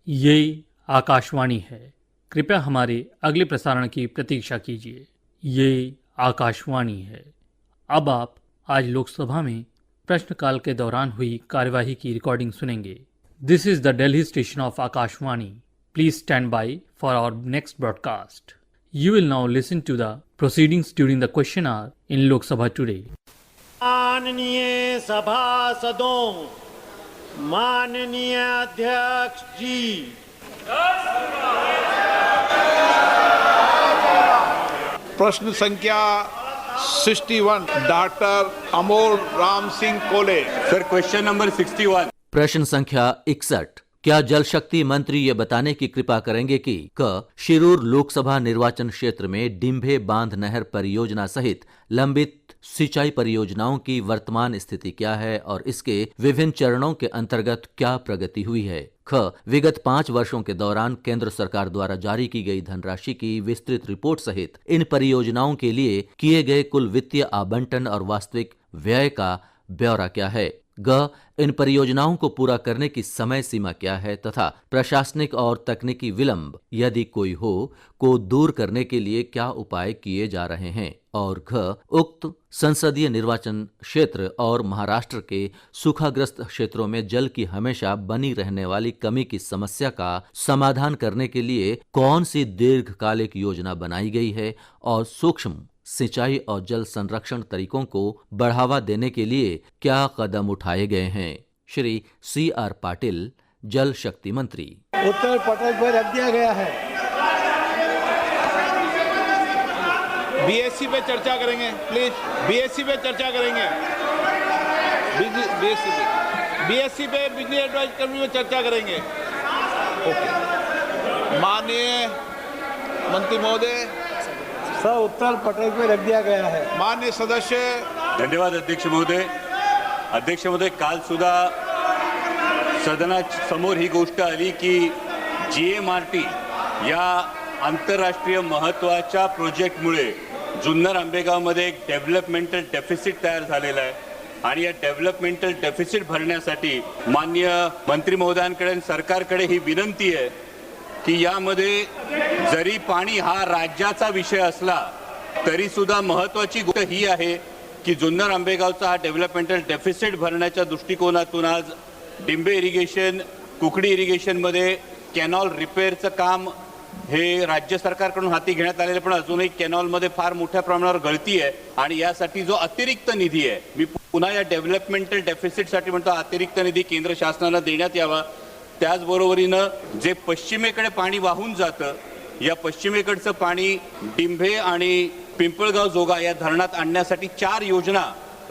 ये आकाशवाणी है। कृपया हमारे अगले प्रसारण की प्रतीक्षा कीजिए। ये आकाशवाणी है। अब आप आज लोकसभा में प्रश्नकाल के दौरान हुई कार्यवाही की रिकॉर्डिंग सुनेंगे। This is the Delhi station of Akashvani. Please stand by for our next broadcast. You will now listen to the proceedings during the question hour in Lok Sabha today. माननीय सभासदों, माननीय अध्यक्ष जी, प्रश्न संख्या 61 डॉक्टर अमोल राम सिंह कोले। Sir, question number 61। प्रश्न संख्या 61। क्या जल शक्ति मंत्री ये बताने की कृपा करेंगे कि शिरूर लोकसभा निर्वाचन क्षेत्र में डिंभे बांध नहर परियोजना सहित लंबित सिंचाई परियोजनाओं की वर्तमान स्थिति क्या है और इसके विभिन्न चरणों के अंतर्गत क्या प्रगति हुई है? विगत 5 वर्षों के दौरान केंद्र सरकार द्वारा जारी की गई धनराशि की विस्तृत रिपोर्ट सहित इन परियोजनाओं के लिए किए गए कुल वित्तीय आवंटन और वास्तविक व्यय का ब्यौरा क्या है? इन परियोजनाओं को पूरा करने की समय सीमा क्या है तथा प्रशासनिक और तकनीकी विलंब यदि कोई हो को दूर करने के लिए क्या उपाय किए जा रहे हैं? और उक्त संसदीय निर्वाचन क्षेत्र और महाराष्ट्र के सूखाग्रस्त क्षेत्रों में जल की हमेशा बनी रहने वाली कमी की समस्या का समाधान करने के लिए कौन सी दीर्घकालिक योजना बनाई गई है और सूक्ष्म सिंचाई और जल संरक्षण तरीकों को बढ़ावा देने के लिए क्या कदम उठाए गए हैं? श्री CR पाटिल, जल शक्ति मंत्री। उत्तर पटल पर रख दिया गया है। बीएससी पे चर्चा करेंगे प्लीज। बीएससी पे चर्चा करेंगे। बीएससी पे बिजली एडवाइज कमेटी में चर्चा करेंगे। ओके। माननीय मंत्री महोदय, सर, उत्तर पटल पर रख दिया गया है। माननीय सदस्य। धन्यवाद अध्यक्ष महोदय। अध्यक्ष महोदय, काल सुद्धा सदनासमोर ही गोष्ट आली की GMRT या आंतरराष्ट्रीय महत्त्वाच्या प्रोजेक्टमुळे जुन्नर आंबेगावमध्ये एक डेव्हलपमेंटल डेफिसिट तयार झालेला आहे आणि या डेव्हलपमेंटल डेफिसिट भरण्यासाठी माननीय मंत्री महोदयांकडे आणि सरकारकडे ही विनंती आहे की यामध्ये जरी पाणी हा राज्याचा विषय असला तरी सुद्धा महत्त्वाची गोष्ट ही आहे की जुन्नर आंबेगावचा हा डेव्हलपमेंटल डेफिसिट भरण्याच्या दृष्टिकोनातून आज डिंबे इरिगेशन, कुकडी इरिगेशनमध्ये कॅनॉल रिपेअरचं काम हे राज्य सरकारकडून हाती घेण्यात आलेलं, पण अजूनही कॅनॉलमध्ये फार मोठ्या प्रमाणावर गळती आहे आणि यासाठी जो अतिरिक्त निधी आहे, मी पुन्हा या डेव्हलपमेंटल डेफिसिटसाठी म्हणतो अतिरिक्त निधी केंद्र शासनाला देण्यात यावा। त्याचबरोबरीनं जे पश्चिमेकडे पाणी वाहून जातं, या पश्चिमेकडचं पाणी डिंभे आणि पिंपळगाव जोगा या धरणात आणण्यासाठी 4 योजना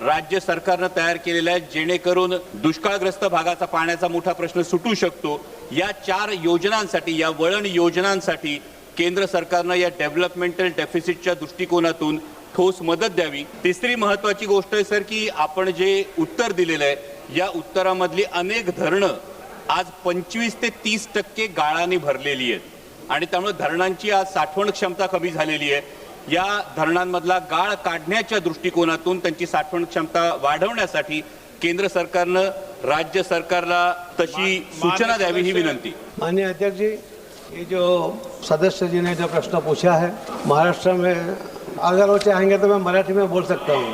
राज्य सरकारनं तयार केलेल्या आहेत, जेणेकरून दुष्काळग्रस्त भागाचा पाण्याचा मोठा प्रश्न सुटू शकतो। या 4 योजनांसाठी, या वळण योजनांसाठी केंद्र सरकारनं या डेव्हलपमेंटल डेफिसिटच्या दृष्टिकोनातून ठोस मदत द्यावी। तिसरी महत्त्वाची गोष्ट आहे सर की आपण जे उत्तर दिलेलं आहे, या उत्तरामधली अनेक धरणं आज 25 ते 30% गाळाने भरलेली आहेत आणि त्यामुळे धरणांची आज साठवण क्षमता कमी झालेली आहे। या धरणांमधला गाळ काढण्याच्या दृष्टिकोनातून त्यांची साठवण क्षमता वाढवण्यासाठी केंद्र सरकारनं राज्य सरकारला तशी सूचना द्यावी ही विनंती। माननीय अध्यक्ष जी, ये जो सदस्य जी ने जो प्रश्न पूछा है, महाराष्ट्र में अगर वो चाहेंगे तो मैं मराठी में बोल सकता हूँ।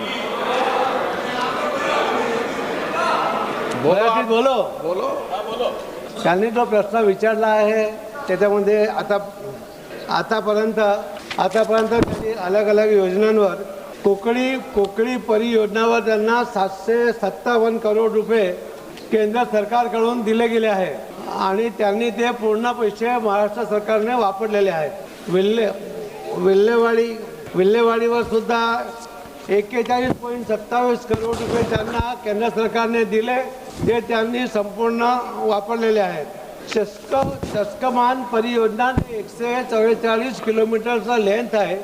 मराठी बोलो बोलो बोलो। त्यांनी जो प्रश्न विचारला आहे त्याच्यामध्ये आतापर्यंत त्यांनी अलग अलग योजनांवर कोकणी परियोजनावर त्यांना 757 करोड रुपये केंद्र सरकारकडून दिले गेले आहे आणि त्यांनी ते पूर्ण पैसे महाराष्ट्र सरकारने वापरलेले आहेत। विल्हेवाडीवर सुद्धा 41.27 करोड रुपये त्यांना केंद्र सरकारने दिले, ते त्यांनी संपूर्ण वापरलेले आहेत। शस्कमान परियोजना 144 किलोमीटरचा लेंथ आहे,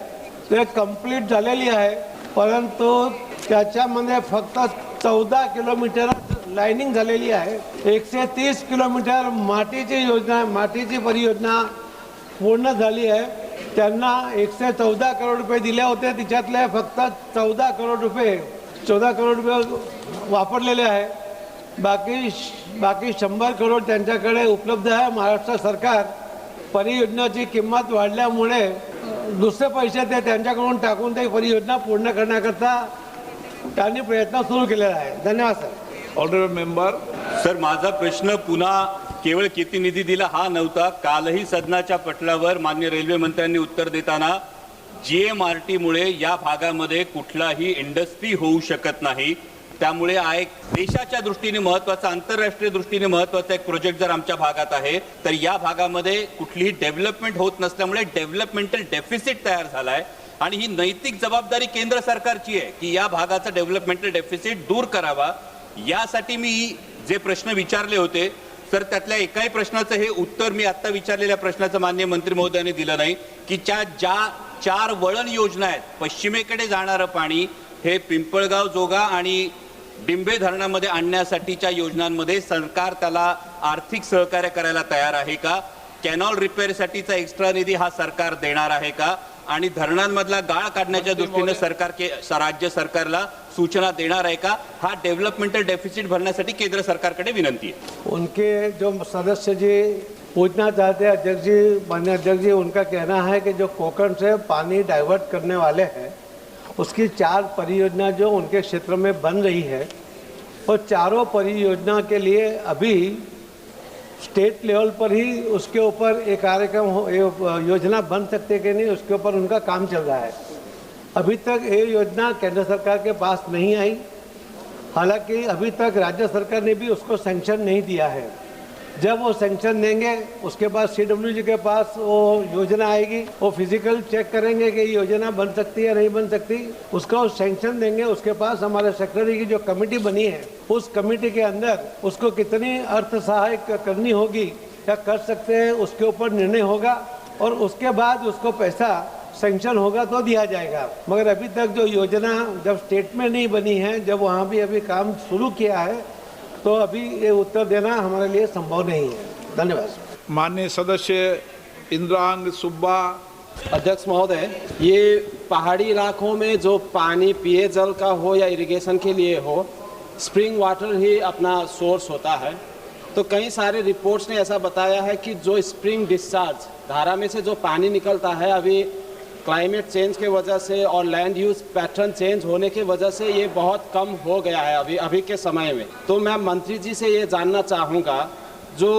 ते कंप्लीट झालेली आहे, परंतु त्याच्यामध्ये फक्त 14 किलोमीटर लाइनिंग झालेली आहे। 130 किलोमीटर मातीची परियोजना पूर्ण झाली आहे। त्यांना 114 करोड रुपये दिले होते, तिच्यातले फक्त 14 करोड रुपये वापरलेले आहे बाकी 100 करोड त्यांच्याकडे उपलब्ध आहे. महाराष्ट्र सरकार परियोजनेची किंमत वाढल्यामुळे दुसरे पैसे ते त्यांच्याकडून टाकून ते परियोजना पूर्ण करण्याकरता त्यांनी प्रयत्न सुरू केलेला आहे. धन्यवाद सर. Honourable member. सर, माझा प्रश्न पुन्हा केवळ किती निधी दिला हा नव्हता. कालही सदनाच्या पटलावर माननीय रेल्वे मंत्र्यांनी उत्तर देताना GMRT मुळे या भागामध्ये कुठलाही इंडस्ट्री होऊ शकत नाही, त्यामुळे हा एक देशाच्या दृष्टीने महत्वाचा, आंतरराष्ट्रीय दृष्टीने महत्वाचा एक प्रोजेक्ट जर आमच्या भागात आहे तर या भागामध्ये कुठलीही डेव्हलपमेंट होत नसल्यामुळे डेव्हलपमेंटल डेफिसिट तयार झालाय आणि ही नैतिक जबाबदारी केंद्र सरकारची आहे की या भागाचा डेव्हलपमेंटल डेफिसिट दूर करावा. यासाठी मी जे प्रश्न विचारले होते तर त्यातल्या एकाही प्रश्नाचं हे उत्तर मी आता विचारलेल्या प्रश्नाचं माननीय मंत्री महोदयांनी दिलं नाही की ज्या 4 वळण योजना आहेत, पश्चिमेकडे जाणारं पाणी हे पिंपळगाव, जोगा आणि डिंभे धरणामध्ये आणण्यासाठीच्या योजनांमध्ये सरकार त्याला आर्थिक सहकार्य करायला तयार आहे का? कॅनॉल रिपेअरसाठीचा एक्स्ट्रा निधी हा सरकार देणार आहे का? आणि धरणांमधला गाळ काढण्याच्या दृष्टीने राज्य सरकारला सूचना देणार आहे का? हा डेव्हलपमेंटल डेफिसिट भरण्यासाठी केंद्र सरकारकडे विनंती है. उनके जो सदस्य जी पूछना चाहते हैं अध्यक्ष जी, माननीय अध्यक्ष जी, उनका कहना है कि जो कोकण से पानी डाइवर्ट करने वाले हैं उसकी 4 परियोजना जो उनके क्षेत्र में बन रही है और चारों परियोजना के लिए अभी स्टेट लेवल पर ही उसके ऊपर एक कार्यक्रम योजना बन सकते कि नहीं उसके ऊपर उनका काम चल रहा है. अभी तक ये योजना केंद्र सरकार के पास नहीं आई. हालांकि अभी तक राज्य सरकार ने भी उसको सैंक्शन नहीं दिया है. जब वो सैंक्शन देंगे उसके बाद CWG के पास वो योजना आएगी, वो फिजिकल चेक करेंगे कि योजना बन सकती है नहीं बन सकती, उसका सैंक्शन देंगे. उसके पास हमारे सेक्रेटरी की जो कमेटी बनी है उस कमेटी के अंदर उसको कितनी अर्थ सहायक करनी होगी या कर सकते हैं उसके ऊपर निर्णय होगा और उसके बाद उसको पैसा सैंक्शन होगा तो दिया जाएगा. मगर अभी तक जो योजना जब स्टेट में नहीं बनी है, जब वहाँ भी अभी काम शुरू किया है, तो अभी ये उत्तर देना हमारे लिए संभव नहीं है. धन्यवाद. माननीय सदस्य इंद्रांग सुब्बा. अध्यक्ष महोदय, ये पहाड़ी इलाकों में जो पानी पेयजल का हो या इरिगेशन के लिए हो, स्प्रिंग वाटर ही अपना सोर्स होता है. तो कई सारे रिपोर्ट्स ने ऐसा बताया है कि जो स्प्रिंग डिस्चार्ज धारा में से जो पानी निकलता है, अभी क्लाइमेट चेंज के वजह से और लैंड यूज पैटर्न चेंज होने की वजह से ये बहुत कम हो गया है अभी के समय में. तो मैं मंत्री जी से ये जानना चाहूँगा, जो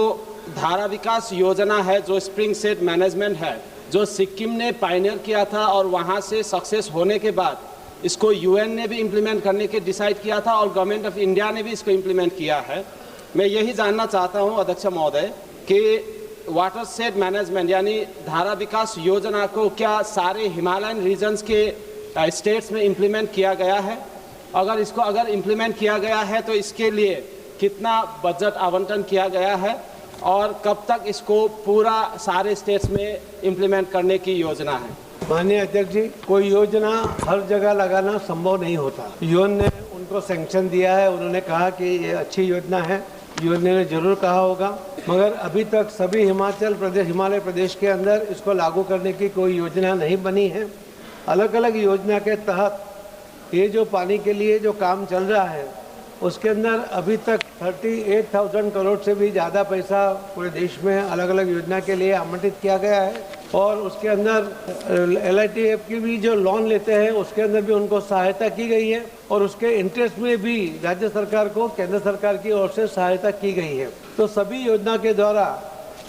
धारा विकास योजना है, जो स्प्रिंग सेट मैनेजमेंट है, जो सिक्किम ने पायनियर किया था और वहाँ से सक्सेस होने के बाद इसको UN ने भी इम्प्लीमेंट करने के डिसाइड किया था और गवर्नमेंट ऑफ इंडिया ने भी इसको इम्प्लीमेंट किया है. मैं यही जानना चाहता हूँ अध्यक्ष महोदय कि वाटर सेट मैनेजमेंट यानी धारा विकास योजना को क्या सारे हिमालयन रीजन्स के स्टेट्स में इम्प्लीमेंट किया गया है? अगर इम्प्लीमेंट किया गया है तो इसके लिए कितना बजट आवंटन किया गया है और कब तक इसको पूरा सारे स्टेट्स में इम्प्लीमेंट करने की योजना है? माननीय अध्यक्ष जी, कोई योजना हर जगह लगाना संभव नहीं होता. UN ने उनको सैंक्शन दिया है, उन्होंने कहा कि ये अच्छी योजना है, UN ने जरूर कहा होगा, मगर अभी तक सभी हिमालय प्रदेश के अंदर इसको लागू करने की कोई योजना नहीं बनी है. अलग अलग योजना के तहत ये जो पानी के लिए जो काम चल रहा है उसके अंदर अभी तक 38,000 करोड़ से भी ज़्यादा पैसा पूरे देश में अलग अलग योजना के लिए आवंटित किया गया है और उसके अंदर LITF की भी जो लोन लेते हैं उसके अंदर भी उनको सहायता की गई है और उसके इंटरेस्ट में भी राज्य सरकार को केंद्र सरकार की ओर से सहायता की गई है. तो सभी योजना के द्वारा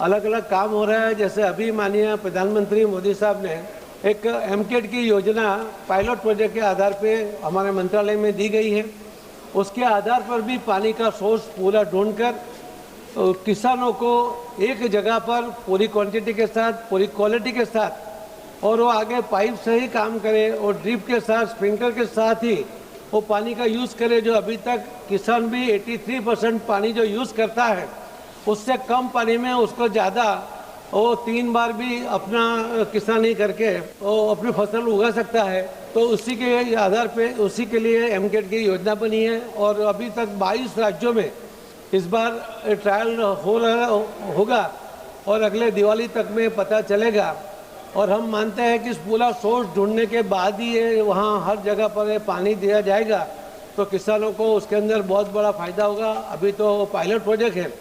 अलग अलग काम हो रहा है. जैसे अभी माननीय प्रधानमंत्री मोदी साहब ने एक MCAT की योजना पायलट प्रोजेक्ट के आधार पर हमारे मंत्रालय में दी गई है. उसके आधार पर भी पानी का सोर्स पूरा ढूंढकर किसानों को एक जगह पर पूरी क्वांटिटी के साथ, पूरी क्वालिटी के साथ और वो आगे पाइप से ही काम करे और ड्रिप के साथ, स्प्रिंकलर के साथ ही वो पानी का यूज़ करे. जो अभी तक किसान भी 83% पानी जो यूज़ करता है उससे कम पानी में उसको ज़्यादा वो 3 बार भी अपना किसानी करके वो अपनी फसल उगा सकता है. तो उसी के आधार पे उसी के लिए MCAT की योजना बनी है और अभी तक 22 राज्यों में इस बार ट्रायल होगा और अगले दिवाली तक में पता चलेगा. और हम मानते हैं कि इस पूरा सोर्स ढूंढने के बाद ही ये वहाँ हर जगह पर ये पानी दिया जाएगा. तो किसानों को उसके अंदर बहुत बड़ा फायदा होगा। अभी तो पायलट प्रोजेक्ट है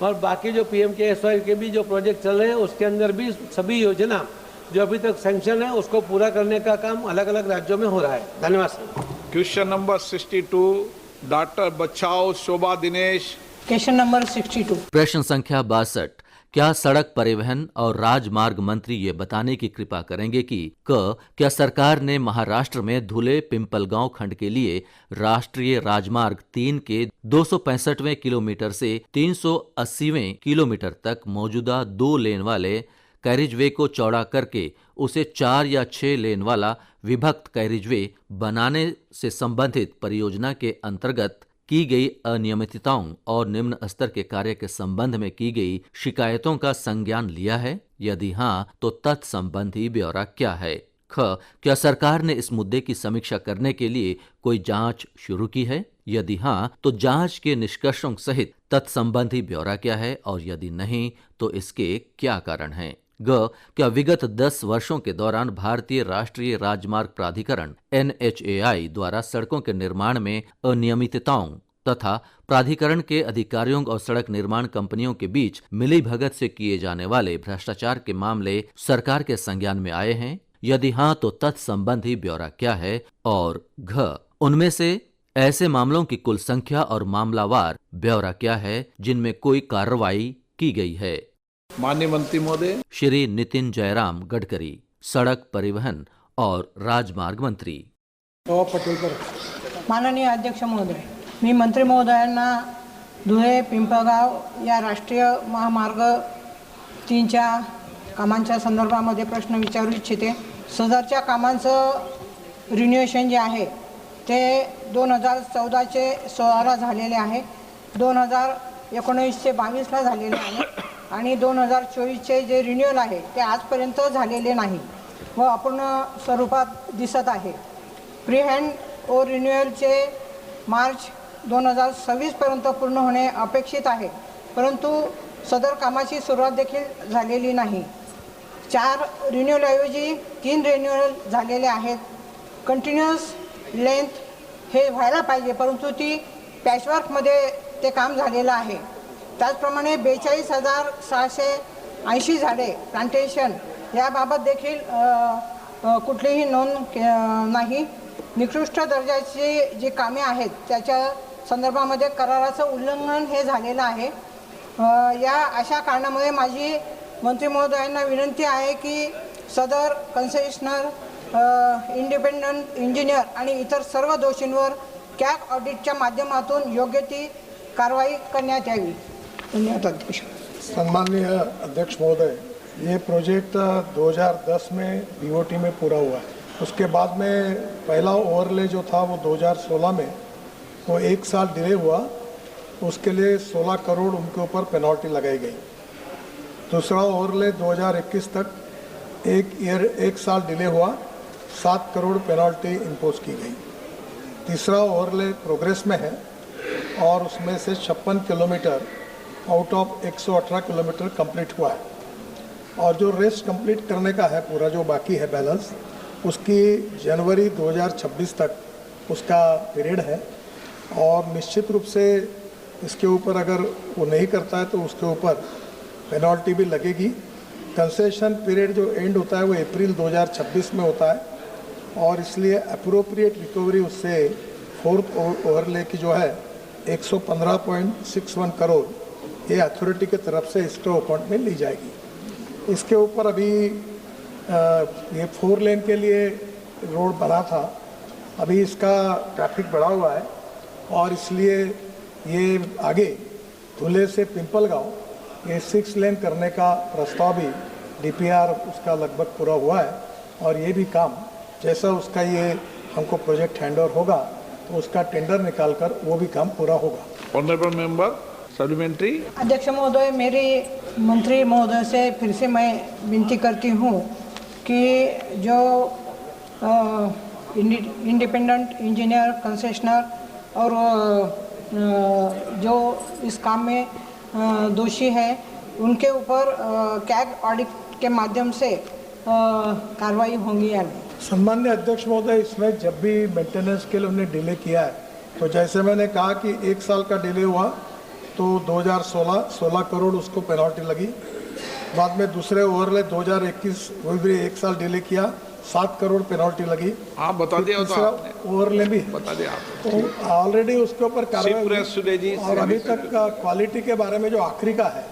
और बाकी जो PMKSY के भी जो प्रोजेक्ट चल रहे हैं उसके अंदर भी सभी योजना जो अभी तक सैंक्शन है उसको पूरा करने का काम अलग अलग राज्यों में हो रहा है। धन्यवाद सर। क्वेश्चन नंबर 62 डॉक्टर बचाओ शोभा दिनेश। Question number 62। प्रश्न संख्या 62। क्या सड़क परिवहन और राजमार्ग मंत्री ये बताने की कृपा करेंगे कि क्या सरकार ने महाराष्ट्र में धुले पिंपलगांव खंड के लिए राष्ट्रीय राजमार्ग 3 के 265वें किलोमीटर से 380वें किलोमीटर तक मौजूदा 2 लेन वाले कैरिजवे को चौड़ा करके उसे 4 या 6 लेन वाला विभक्त कैरिजवे बनाने से संबंधित परियोजना के अंतर्गत की गई अनियमितताओं और निम्न स्तर के कार्य के संबंध में की गई शिकायतों का संज्ञान लिया है? यदि हाँ, तो तत्संबंधी ब्यौरा क्या है? क्या सरकार ने इस मुद्दे की समीक्षा करने के लिए कोई जांच शुरू की है? यदि हाँ, तो जांच के निष्कर्षों सहित तत्संबंधी ब्यौरा क्या है और यदि नहीं, तो इसके क्या कारण हैं? क्या विगत 10 वर्षों के दौरान भारतीय राष्ट्रीय राजमार्ग प्राधिकरण NHAI द्वारा सड़कों के निर्माण में अनियमितताओं तथा प्राधिकरण के अधिकारियों और सड़क निर्माण कंपनियों के बीच मिलीभगत से किए जाने वाले भ्रष्टाचार के मामले सरकार के संज्ञान में आए हैं? यदि हाँ, तो तत्संबंधी ब्यौरा क्या है? और उनमें से ऐसे मामलों की कुल संख्या और मामलावार ब्यौरा क्या है जिनमें कोई कार्रवाई की गई है? माननीय मंत्री महोदय। श्री नितिन जयराम गडकरी, सड़क परिवहन और राजमार्ग मंत्री। माननीय अध्यक्ष महोदय, मी मंत्री महोदयांना धुळे पिंपळगाव या राष्ट्रीय महामार्ग 3च्या कामांच्या संदर्भामध्ये प्रश्न विचारू इच्छिते। सदरच्या कामांचं रिन्युएशन जे आहे ते 2014चे 16ला झालेले आहे, 2019चे 22ला झालेले आहे आणि 2024चे जे रिन्युअल आहे ते आजपर्यंत झालेले नाही व अपूर्ण स्वरूपात दिसत आहे। प्री हँड ओ रिन्युअलचे मार्च 2026 पर्यंत पूर्ण होणे अपेक्षित आहे, परंतु सदर कामाची सुरुवात देखील झालेली नाही। 4 रिन्युअल ऐवजी 3 रिन्युअल झालेले आहेत। कंटिन्युअस लेंथ हे व्हायला पाहिजे, परंतु ती पॅचवर्कमध्ये ते काम झालेलं आहे। त्याचप्रमाणे 42,680 झाडे प्लांटेशन याबाबत देखील कुठलीही नोंद नाही। निकृष्ट दर्जाची जी कामे आहेत त्याच्या संदर्भामध्ये कराराचं उल्लंघन हे झालेलं आहे। या अशा कारणामुळे माझी मंत्री महोदयांना विनंती आहे की सदर कन्सेशनर, इंडिपेंडंट इंजिनियर आणि इतर सर्व दोषींवर कॅग ऑडिटच्या माध्यमातून योग्य ती कार्रवाई करण्यात यावी। धन्यवाद अध्यक्ष। सम्माननीय अध्यक्ष महोदय, ये प्रोजेक्ट 2010 में BOT में पूरा हुआ है। उसके बाद में पहला ओवरले जो था वो 2016 में, वो 1 साल डिले हुआ, उसके लिए 16 करोड़ उनके ऊपर पेनल्टी लगाई गई। दूसरा ओवरले 2021 तक 1 साल डिले हुआ, 7 करोड़ पेनल्टी इम्पोज की गई। तीसरा ओवरले प्रोग्रेस में है और उसमें से 56 kilometre out of 118 kilometre complete हुआ है और जो रेस्ट कंप्लीट करने का है पूरा जो बाकी है बैलेंस, उसकी जनवरी 2026 तक उसका पीरियड है और निश्चित रूप से इसके ऊपर अगर वो नहीं करता है तो उसके ऊपर पेनल्टी भी लगेगी। कंसेशन पीरियड जो एंड होता है वो अप्रैल 2026 में होता है और इसलिए अप्रोप्रिएट रिकवरी उससे 4th ओवरले की जो है 115.61 करोड़ ये अथॉरिटी के तरफ से स्टो अकाउंट में ली जाएगी। इसके ऊपर अभी ये 4 लेन के लिए रोड बना था, अभी इसका ट्रैफिक बढ़ा हुआ है और इसलिए ये आगे धुले से पिंपलगांव ये 6 लेन करने का प्रस्ताव भी DPR उसका लगभग पूरा हुआ है और ये भी काम जैसा उसका ये हमको प्रोजेक्ट हैंडओवर होगा तो उसका टेंडर निकालकर वो भी काम पूरा होगा। Honourable member supplementary. अध्यक्ष महोदय, मेरी मंत्री महोदय से फिर से मैं विनती करती हूँ कि जो इंडिपेंडेंट इंजीनियर, कंसेशनर और जो इस काम में दोषी है उनके ऊपर कैग ऑडिट के माध्यम से कार्रवाई होंगी या नहीं। सम्मान्य अध्यक्ष महोदय, इसमें जब भी मेंटेनेंस के लिए उन्हें डिले किया है तो जैसे मैंने कहा कि 1 साल का डिले हुआ तो 2016 16 करोड़ उसको पेनल्टी लगी। बाद में दूसरे ओवरले 2021 वो भी 1 साल डिले किया, 7 करोड़ पेनल्टी लगी। आप बता दिया तो आपने, ओवरले भी बता दिया आप तो ऑलरेडी उसके ऊपर कार्रवाई हुई। और अभी तक क्वालिटी के बारे में जो आखिरी का है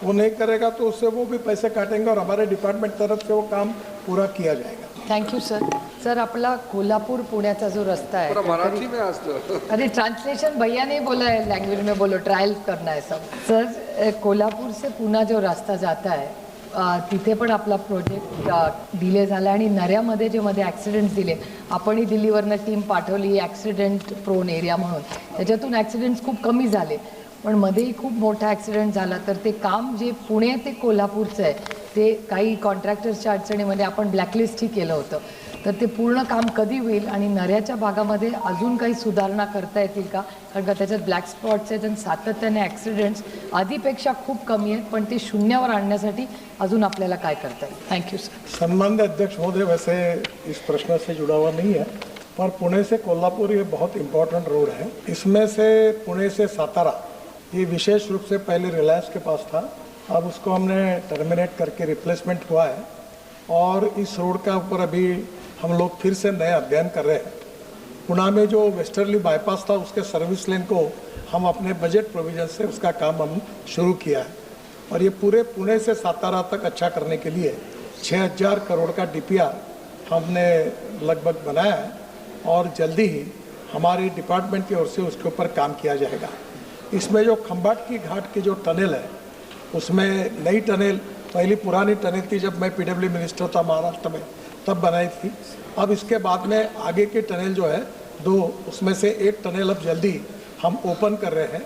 वो नहीं करेगा तो उससे वो भी पैसे काटेंगे और हमारे डिपार्टमेंट तरफ से वो काम पूरा किया जाएगा। Thank you sir. सर आपला कोल्हापूर पुण्याचा जो रस्ता है, मराठी में आज तो अरे ट्रांसलेशन भैया नहीं बोला है, लैंग्वेज में बोलो, ट्रायल करना है सब. सर कोल्हापूर से पुणे जो रास्ता जाता है तिथे पण आपला प्रोजेक्ट डिले झाला आणि नऱ्यामध्ये जे मध्ये ॲक्सिडेंट्स दिले, आपणही दिल्लीवरनं टीम पाठवली ॲक्सिडेंट प्रोन एरिया म्हणून, त्याच्यातून ॲक्सिडेंट्स खूप कमी झाले, पण मध्येही खूप मोठा ॲक्सिडेंट झाला. तर ते काम जे पुणे ते कोल्हापूरचं आहे ते काही कॉन्ट्रॅक्टर्सच्या अडचणीमध्ये आपण ब्लॅकलिस्टही केलं होतं, तर ते पूर्ण काम कधी होईल आणि नऱ्याच्या भागामध्ये अजून काही सुधारणा करता येतील का? कारण का त्याच्यात ब्लॅक स्पॉट्स आहेत आणि सातत्याने ॲक्सिडेंट्स आधीपेक्षा खूप कमी आहेत, पण ते शून्यावर आणण्यासाठी अजून आपल्याला काय करता येईल? Thank you sir. सम्मानित अध्यक्ष महोदय, वैसे इस प्रश्न से जुड़ा हुआ नहीं है, पर पुणे से कोल्हापुर ये बहुत इम्पोर्टेंट रोड है। इसमें से पुणे से सातारा ये विशेष रूप से पहले रिलायंस के पास था, अब उसको हमने टर्मिनेट करके रिप्लेसमेंट हुआ है और इस रोड का ऊपर अभी हम लोग फिर से नए अध्ययन कर रहे हैं। पुणे में जो वेस्टर्ली बाईपास था उसके सर्विस लेन को हम अपने बजट प्रोविजन से उसका काम हम शुरू किया है और ये पूरे पुणे से सातारा तक अच्छा करने के लिए 6000 करोड़ का डीपीआर हमने लगभग बनाया है और जल्दी ही हमारी डिपार्टमेंट की ओर से उसके ऊपर काम किया जाएगा। इसमें जो खंबाट की घाट की जो टनल है उसमें नई टनल, पहली पुरानी टनल थी जब मैं पीडब्ल्यू मिनिस्टर था महाराष्ट्र में तब बनाई थी। अब इसके बाद में आगे की टनल जो है 2, उसमें से एक टनल अब जल्दी हम ओपन कर रहे हैं।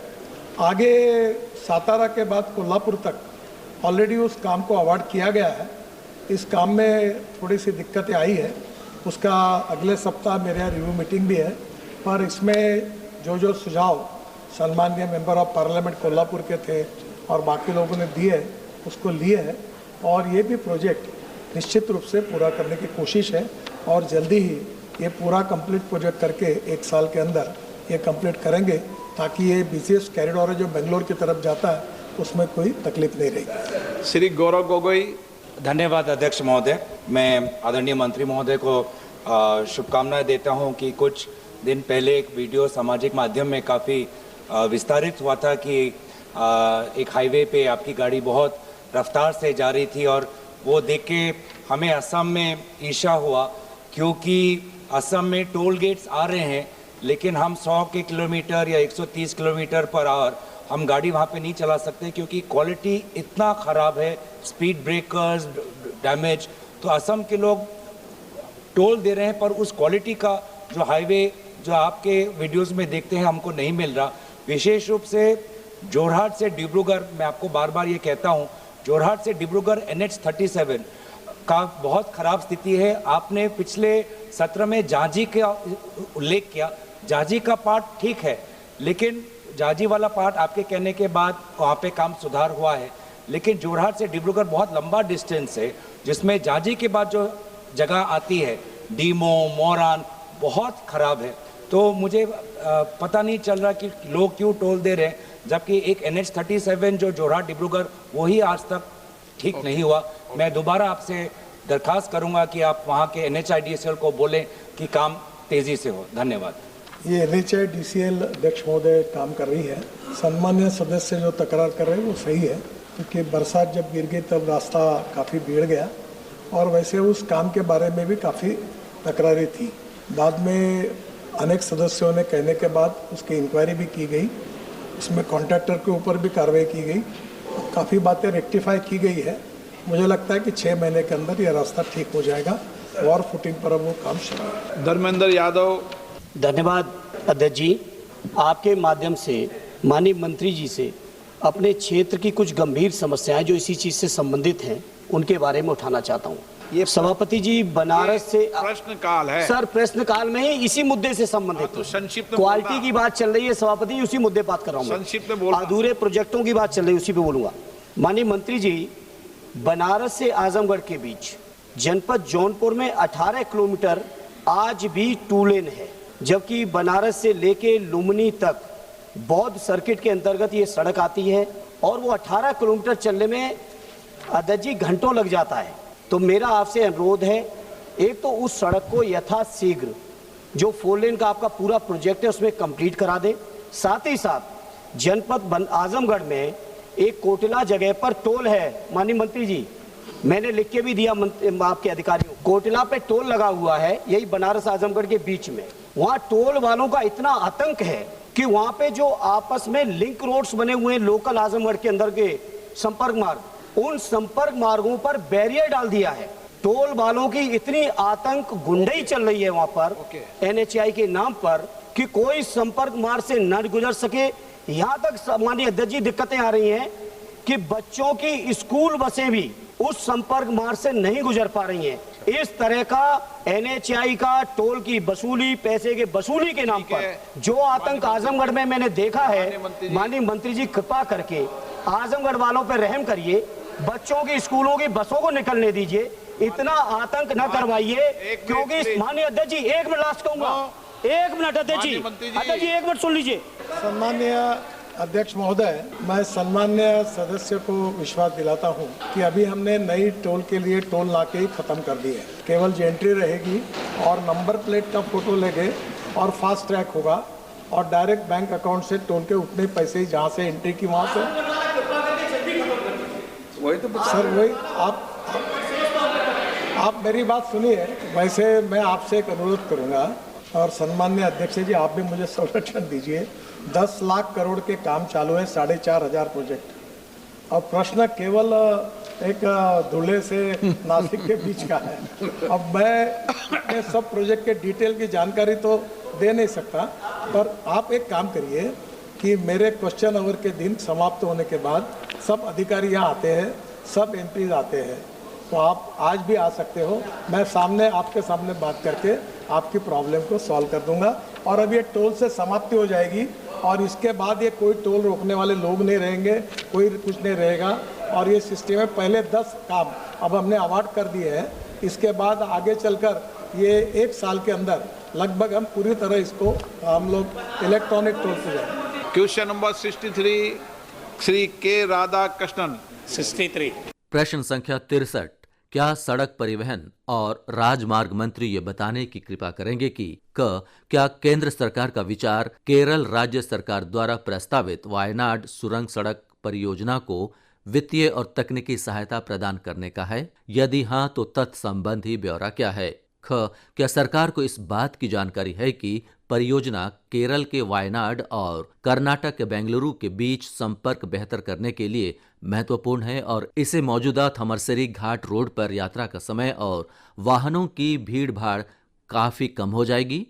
आगे सातारा के बाद कोल्हापुर तक ऑलरेडी उस काम को अवार्ड किया गया है। इस काम में थोड़ी सी दिक्कतें आई है, उसका अगले सप्ताह मेरे यहाँ रिव्यू मीटिंग भी है, पर इसमें जो सुझाव सम्माननीय मेंबर ऑफ पार्लियामेंट कोल्हापुर के थे और बाकी लोगों ने दिए उसको लिए हैं और ये भी प्रोजेक्ट निश्चित रूप से पूरा करने की कोशिश है और जल्दी ही ये पूरा कंप्लीट प्रोजेक्ट करके 1 साल के अंदर ये कंप्लीट करेंगे ताकि ये बिजिएस्ट कॉरिडोर है जो बेंगलोर की तरफ जाता है उसमें कोई तकलीफ नहीं रहेगी। श्री गौरव गोगोई। धन्यवाद अध्यक्ष महोदय। मैं आदरणीय मंत्री महोदय को शुभकामनाएं देता हूं कि कुछ दिन पहले एक वीडियो सामाजिक माध्यम में काफ़ी विस्तारित हुआ था कि एक हाईवे पे आपकी गाड़ी बहुत रफ्तार से जा रही थी और वो देख के हमें असम में ईर्ष्या हुआ क्योंकि असम में टोल गेट्स आ रहे हैं लेकिन हम 100 किलोमीटर या 130 किलोमीटर पर आवर हम गाड़ी वहाँ पे नहीं चला सकते क्योंकि क्वालिटी इतना ख़राब है, स्पीड ब्रेकर्स डैमेज। तो असम के लोग टोल दे रहे हैं पर उस क्वालिटी का जो हाईवे जो आपके वीडियोस में देखते हैं हमको नहीं मिल रहा। विशेष रूप से जोरहाट से डिब्रूगढ़, मैं आपको बार बार ये कहता हूँ, जोरहाट से डिब्रूगढ़ NH37 का बहुत ख़राब स्थिति है। आपने पिछले सत्र में जांजी का उल्लेख किया, जांजी का पार्ट ठीक है लेकिन जांजी वाला पार्ट आपके कहने के बाद वहाँ पे काम सुधार हुआ है, लेकिन जोरहाट से डिब्रूगढ़ बहुत लंबा डिस्टेंस है जिसमें जांजी के बाद जो जगह आती है डीमो मोरान बहुत ख़राब है। तो मुझे पता नहीं चल रहा कि लोग क्यों टोल दे रहे हैं जबकि एक NH37 जो जोरहाट डिब्रूगढ़ वही आज तक ठीक नहीं हुआ। मैं दोबारा आपसे दरखास्त करूंगा कि आप वहाँ के NHIDCL को बोलें कि काम तेज़ी से हो। धन्यवाद। ये NHIDCL अध्यक्ष महोदय काम कर रही है। सम्मान्य सदस्य जो तकरार कर रहे हैं वो सही है क्योंकि बरसात जब गिर गई तब रास्ता काफ़ी बिगड़ गया और वैसे उस काम के बारे में भी काफ़ी तकरारें थी। बाद में अनेक सदस्यों ने कहने के बाद उसकी इंक्वायरी भी की गई, उसमें कॉन्ट्रैक्टर के ऊपर भी कार्रवाई की गई, काफ़ी बातें रेक्टिफाई की गई है। मुझे लगता है कि 6 महीने के अंदर ये रास्ता ठीक हो जाएगा और फुटिंग पर अब वो काम शुरू है। धर्मेंद्र यादव। धन्यवाद अध्यक्ष जी। आपके माध्यम से माननीय मंत्री जी से अपने क्षेत्र की कुछ गंभीर समस्याएं जो इसी चीज़ से संबंधित हैं उनके बारे में उठाना चाहता हूं। ये सभापति जी बनारस से प्रश्न काल है सर, प्रश्न काल में ही इसी मुद्दे से संबंधित तो संक्षिप्त क्वालिटी की बात चल रही है सभापति जी, उसी मुद्दे बात कर रहा हूँ। संक्षिप्त में बोलना। अधूरे प्रोजेक्टों की बात चल रही है उसी पे बोलूंगा। माननीय मंत्री जी, बनारस से आजमगढ़ के बीच जनपद जौनपुर में 18 किलोमीटर आज भी 2 लेन है जबकि बनारस से लेके लुम्बिनी तक बौद्ध सर्किट के अंतर्गत ये सड़क आती है और वो 18 किलोमीटर चलने में अध्यक्ष जी घंटों लग जाता है। तो मेरा आपसे अनुरोध है, एक तो उस सड़क को यथाशीघ्र जो 4 लेन का आपका पूरा प्रोजेक्ट है उसमें कंप्लीट करा दे। साथ ही साथ जनपद आजमगढ़ में एक कोटला जगह पर टोल है, माननीय मंत्री जी, मैंने लिख के भी दिया आपके अधिकारियों, कोटला पे टोल लगा हुआ है, यही बनारस आजमगढ़ के बीच में। वहाँ टोल वालों का इतना आतंक है कि वहाँ पे जो आपस में लिंक रोड्स बने हुए हैं लोकल आजमगढ़ के अंदर के संपर्क मार्ग, उन संपर्क मार्गों पर बैरियर डाल दिया है। टोल वालों की इतनी आतंक गुंडई चल रही है वहाँ पर NHAI के नाम पर कि कोई संपर्क मार्ग से न गुजर सके। यहाँ तक माननीय अध्यक्ष जी दिक्कतें आ रही हैं कि बच्चों की स्कूल बसें भी उस संपर्क मार्ग से नहीं गुजर पा रही हैं। इस तरह का NHAI का टोल की वसूली, पैसे के वसूली के नाम पर जो आतंक आजमगढ़ में मैंने देखा है, माननीय मंत्री जी कृपा करके आजमगढ़ वालों पर रहम करिए, बच्चों की स्कूलों की बसों को निकलने दीजिए, इतना आतंक न करवाइए। क्योंकि माननीय अध्यक्ष जी, 1 मिनट लास्ट कहूंगा, 1 मिनट अध्यक्ष जी, 1 मिनट सुन लीजिए। सम्माननीय अध्यक्ष महोदय, मैं सम्मान्य सदस्य को विश्वास दिलाता हूं कि अभी हमने नई टोल के लिए टोल नाके ही खत्म कर दिए। केवल एंट्री रहेगी और नंबर प्लेट का फोटो लेंगे और फास्ट ट्रैक होगा और डायरेक्ट बैंक अकाउंट से टोल के उतने पैसे ही जहाँ से एंट्री की वहाँ से। वही तो सर, वही आप मेरी बात सुनिए। वैसे मैं आपसे एक अनुरोध करूँगा और सम्मान्य अध्यक्ष जी, आप भी मुझे संरक्षण दीजिए। 10 लाख करोड़ के काम चालू है, 4,500 प्रोजेक्ट, और प्रश्न केवल एक धुले से नासिक के बीच का है। अब मैं सब प्रोजेक्ट के डिटेल की जानकारी तो दे नहीं सकता, पर आप एक काम करिए कि मेरे क्वेश्चन आवर के दिन समाप्त होने के बाद सब अधिकारी यहाँ आते हैं, सब MPs आते हैं, तो आप आज भी आ सकते हो। मैं आपके सामने बात करके आपकी प्रॉब्लम को सॉल्व कर दूंगा और अब ये टोल से समाप्ति हो जाएगी और इसके बाद ये कोई टोल रोकने वाले लोग नहीं रहेंगे, कोई कुछ नहीं रहेगा। और ये सिस्टम में पहले 10 काम अब हमने अवार्ड कर दिए हैं, इसके बाद आगे चलकर ये 1 साल के अंदर लगभग हम पूरी तरह इसको हम लोग इलेक्ट्रॉनिक टोल पे जाएंगे। क्वेश्चन नंबर 63 श्री के राधा कृष्णन। 63। प्रश्न संख्या 63, क्या सड़क परिवहन और राजमार्ग मंत्री ये बताने की कृपा करेंगे कि क्या केंद्र सरकार का विचार केरल राज्य सरकार द्वारा प्रस्तावित वायनाड सुरंग सड़क परियोजना को वित्तीय और तकनीकी सहायता प्रदान करने का है? यदि हां तो तत्संबंधी ब्यौरा क्या है? क्या सरकार को इस बात की जानकारी है कि परियोजना केरल के वायनाड और कर्नाटक के बेंगलुरु के बीच संपर्क बेहतर करने के लिए महत्वपूर्ण है और इसे मौजूदा थमरसरी घाट रोड पर यात्रा का समय और वाहनों की भीड़ भाड़ काफी कम हो जाएगी?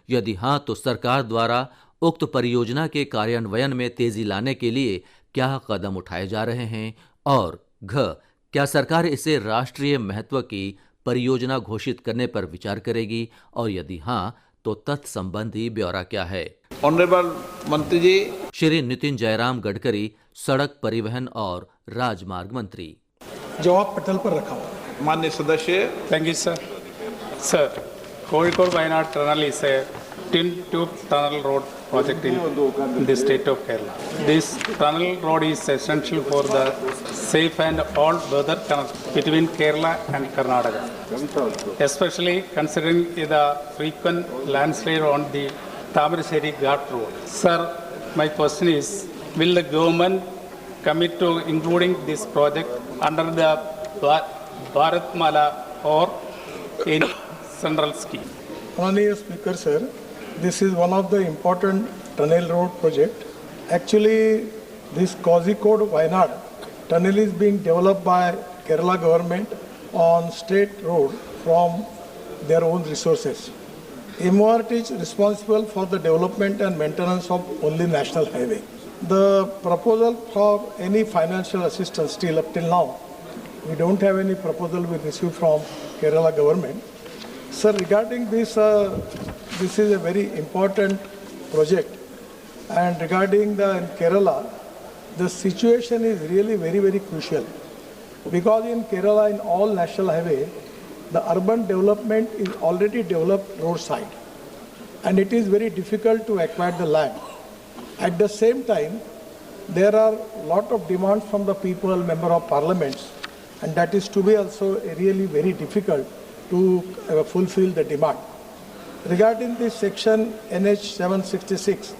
यदि हां तो सरकार द्वारा उक्त परियोजना के कार्यान्वयन में तेजी लाने के लिए क्या कदम उठाए जा रहे हैं? और क्या सरकार इसे राष्ट्रीय महत्व की परियोजना घोषित करने पर विचार करेगी? और यदि हां तो तत्संबंधी ब्यौरा क्या है? ऑनरेबल मंत्री जी। श्री नितिन जयराम गडकरी, सड़क परिवहन और राजमार्ग मंत्री। जवाब पटल पर रखा हुआ। माननीय सदस्य। Thank you, sir. Sir, Kozhikode-Wayanad tunnel is a twin tube tunnel road project in the state of Kerala. This tunnel road is essential for the safe and all-weather connect between Kerala and Karnataka, especially considering the frequent landslide on the Tamaraseri Ghat road. Sir, my question is, will the government commit to including this project under the Bharatmala or any central scheme? Honorable Speaker, sir, this is one of the important tunnel road project. Actually, this Kozhikode-Wayanad tunnel is being developed by Kerala government on state road from their own resources. MORT is responsible for the development and maintenance of only national highway. The proposal for any financial assistance still up till now, we don't have any proposal we received from Kerala government. Sir, regarding this, this is a very important project, and regarding in Kerala, the situation is really very, very crucial, because in Kerala, in all national highway, the urban development is already developed roadside, and it is very difficult to acquire the land. At the same time, there are a lot of demands from the people, member of parliaments, and that is to be also really very difficult to fulfill the demand. Regarding this section NH 766,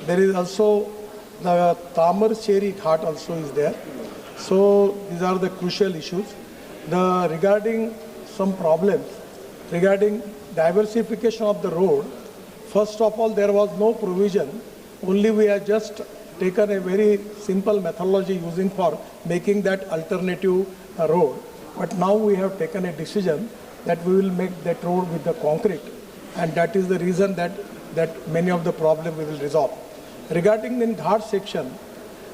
there is also the Tamarcheri Ghat also is there. So these are the crucial issues. Regarding some problems, regarding diversification of the road, first of all, there was no provision. Only we have just taken a very simple methodology using for making that alternative road. But now we have taken a decision that we will make that road with the concrete, and that is the reason that many of the problems we will resolve. Regarding the Ghat section,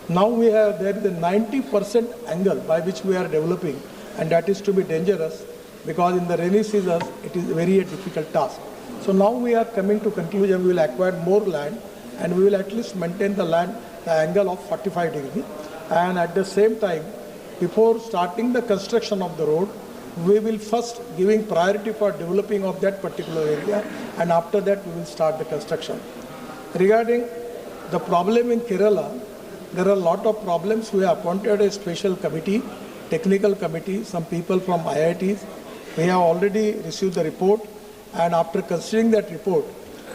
now there is a 90% angle by which we are developing, and that is to be dangerous because in the rainy seasons it is very difficult task. So now we are coming to conclusion, we will acquire more land and we will at least maintain the angle of 45 degrees. And at the same time, before starting the construction of the road, we will first giving priority for developing of that particular area, and after that we will start the construction. Regarding the problem in Kerala, there are a lot of problems. We have appointed a special committee, technical committee, some people from IITs. We have already received the report, and after considering that report,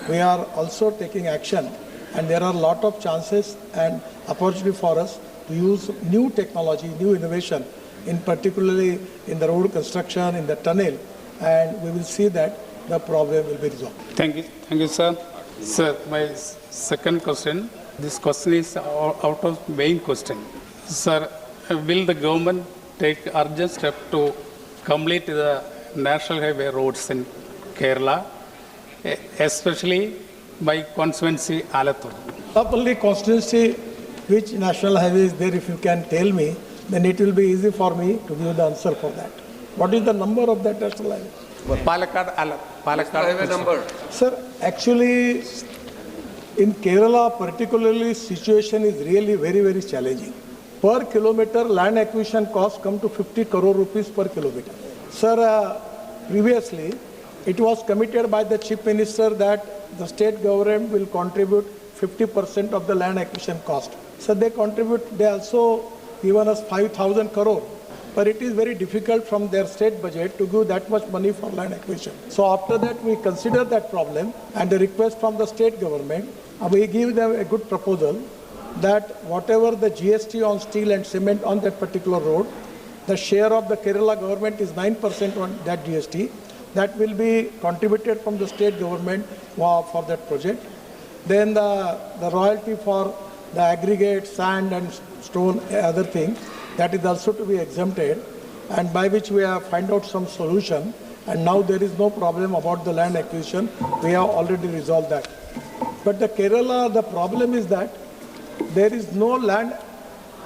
we are also taking action, and there are a lot of chances and opportunity for us to use new technology, new innovation, in particularly in the road construction, in the tunnel, and we will see that the problem will be resolved. Thank you, sir. Sir, my second question. This question is out of main question. Sir, will the government take urgent step to complete the national highway roads in Kerala, especially by constituency Alathur? Not only constituency, which national highway is there, if you can tell me, then it will be easy for me to give the answer for that. What is the number of that national highway? Palakkad highway number. Sir, actually, in Kerala particularly, situation is really very, very challenging. Per kilometer, land acquisition costs come to 50 crore rupees per kilometer. Sir, previously, it was committed by the Chief Minister that the state government will contribute 50% of the land acquisition cost. So they also given us 5,000 crore. But it is very difficult from their state budget to give that much money for land acquisition. So after that, we consider that problem and the request from the state government, we give them a good proposal that whatever the GST on steel and cement on that particular road, the share of the Kerala government is 9% on that GST. That will be contributed from the state government for that project. Then the royalty for the aggregate, sand and stone, other things, that is also to be exempted, and by which we have find out some solution, and now there is no problem about the land acquisition. We have already resolved that. But the Kerala, the problem is that there is no land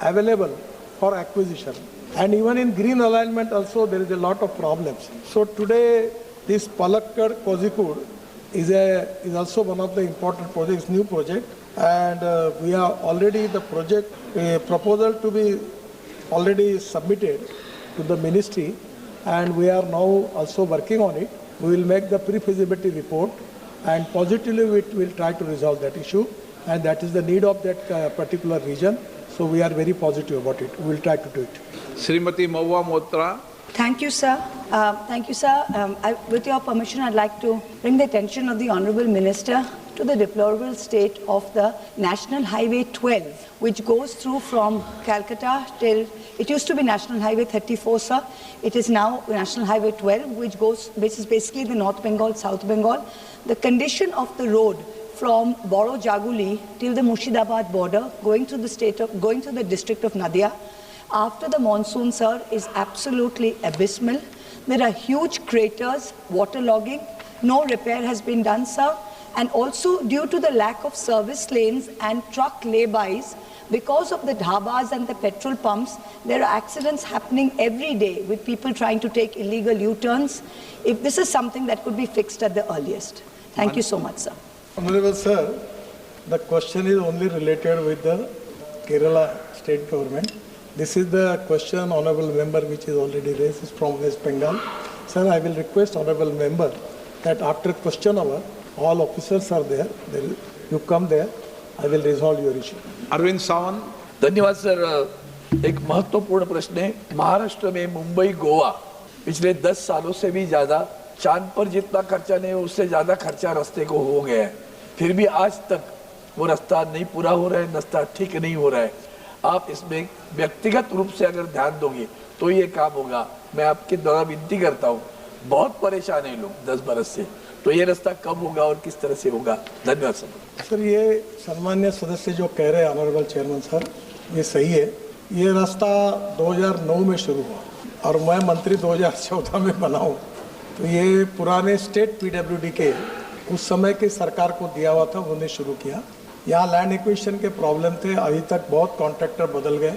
available for acquisition. And even in green alignment also there is a lot of problems. So today this Palakkad Kozhikode is also one of the important projects, new project, and we are already the project proposal to be already submitted to the ministry, and we are now also working on it. We will make the pre-feasibility report, and positively we will try to resolve that issue, and that is the need of that particular region. So we are very positive about it. We will try to do it. Srimati Mahua Motra. Thank you, sir. With your permission, I'd like to bring the attention of the Honourable Minister to the deplorable state of the National Highway 12, which goes through from Calcutta till, it used to be National Highway 34, sir. It is now National Highway 12, which is basically the North Bengal, South Bengal. The condition of the road from Boro Jaguli till the Murshidabad border, going through the district of Nadia, after the monsoon, sir, is absolutely abysmal. There are huge craters, waterlogging. No repair has been done, sir. And also due to the lack of service lanes and truck laybys, because of the dhabas and the petrol pumps, there are accidents happening every day with people trying to take illegal U-turns. If this is something that could be fixed at the earliest. Thank you so much, sir. Honorable Sir, the question is only related with the Kerala state government. This is the question, Honorable Member, which is already raised from West Bengal. Sir, I will request Honorable Member that after question hour, All officers are there. You come there. I will resolve your issue. Arvind Sawant. धन्यवाद sir. एक महत्वपूर्ण प्रश्न है। महाराष्ट्र में मुंबई गोवा पिछले 10 सालों से भी ज्यादा चांद पर जितना खर्चा नहीं उससे ज्यादा खर्चा रास्ते को हो गया है, फिर भी आज तक वो रास्ता नहीं पूरा हो रहा है, रास्ता ठीक नहीं हो रहा है। आप इसमें व्यक्तिगत रूप से अगर ध्यान दोगे तो ये काम होगा। मैं आपके द्वारा विनती करता हूँ, बहुत परेशान है लोग 10 बरस से, तो ये रास्ता कब होगा और किस तरह से होगा? धन्यवाद सर। सर ये सम्मान्य सदस्य जो कह रहे हैं ऑनरेबल चेयरमैन सर, ये सही है। ये रास्ता 2009 में शुरू हुआ और मैं मंत्री 2014 में बना हूँ, तो ये पुराने स्टेट पीडब्ल्यूडी के उस समय के सरकार को दिया हुआ था, उन्होंने शुरू किया। यहाँ लैंड एक्विजिशन के प्रॉब्लम थे, अभी तक बहुत कॉन्ट्रैक्टर बदल गए।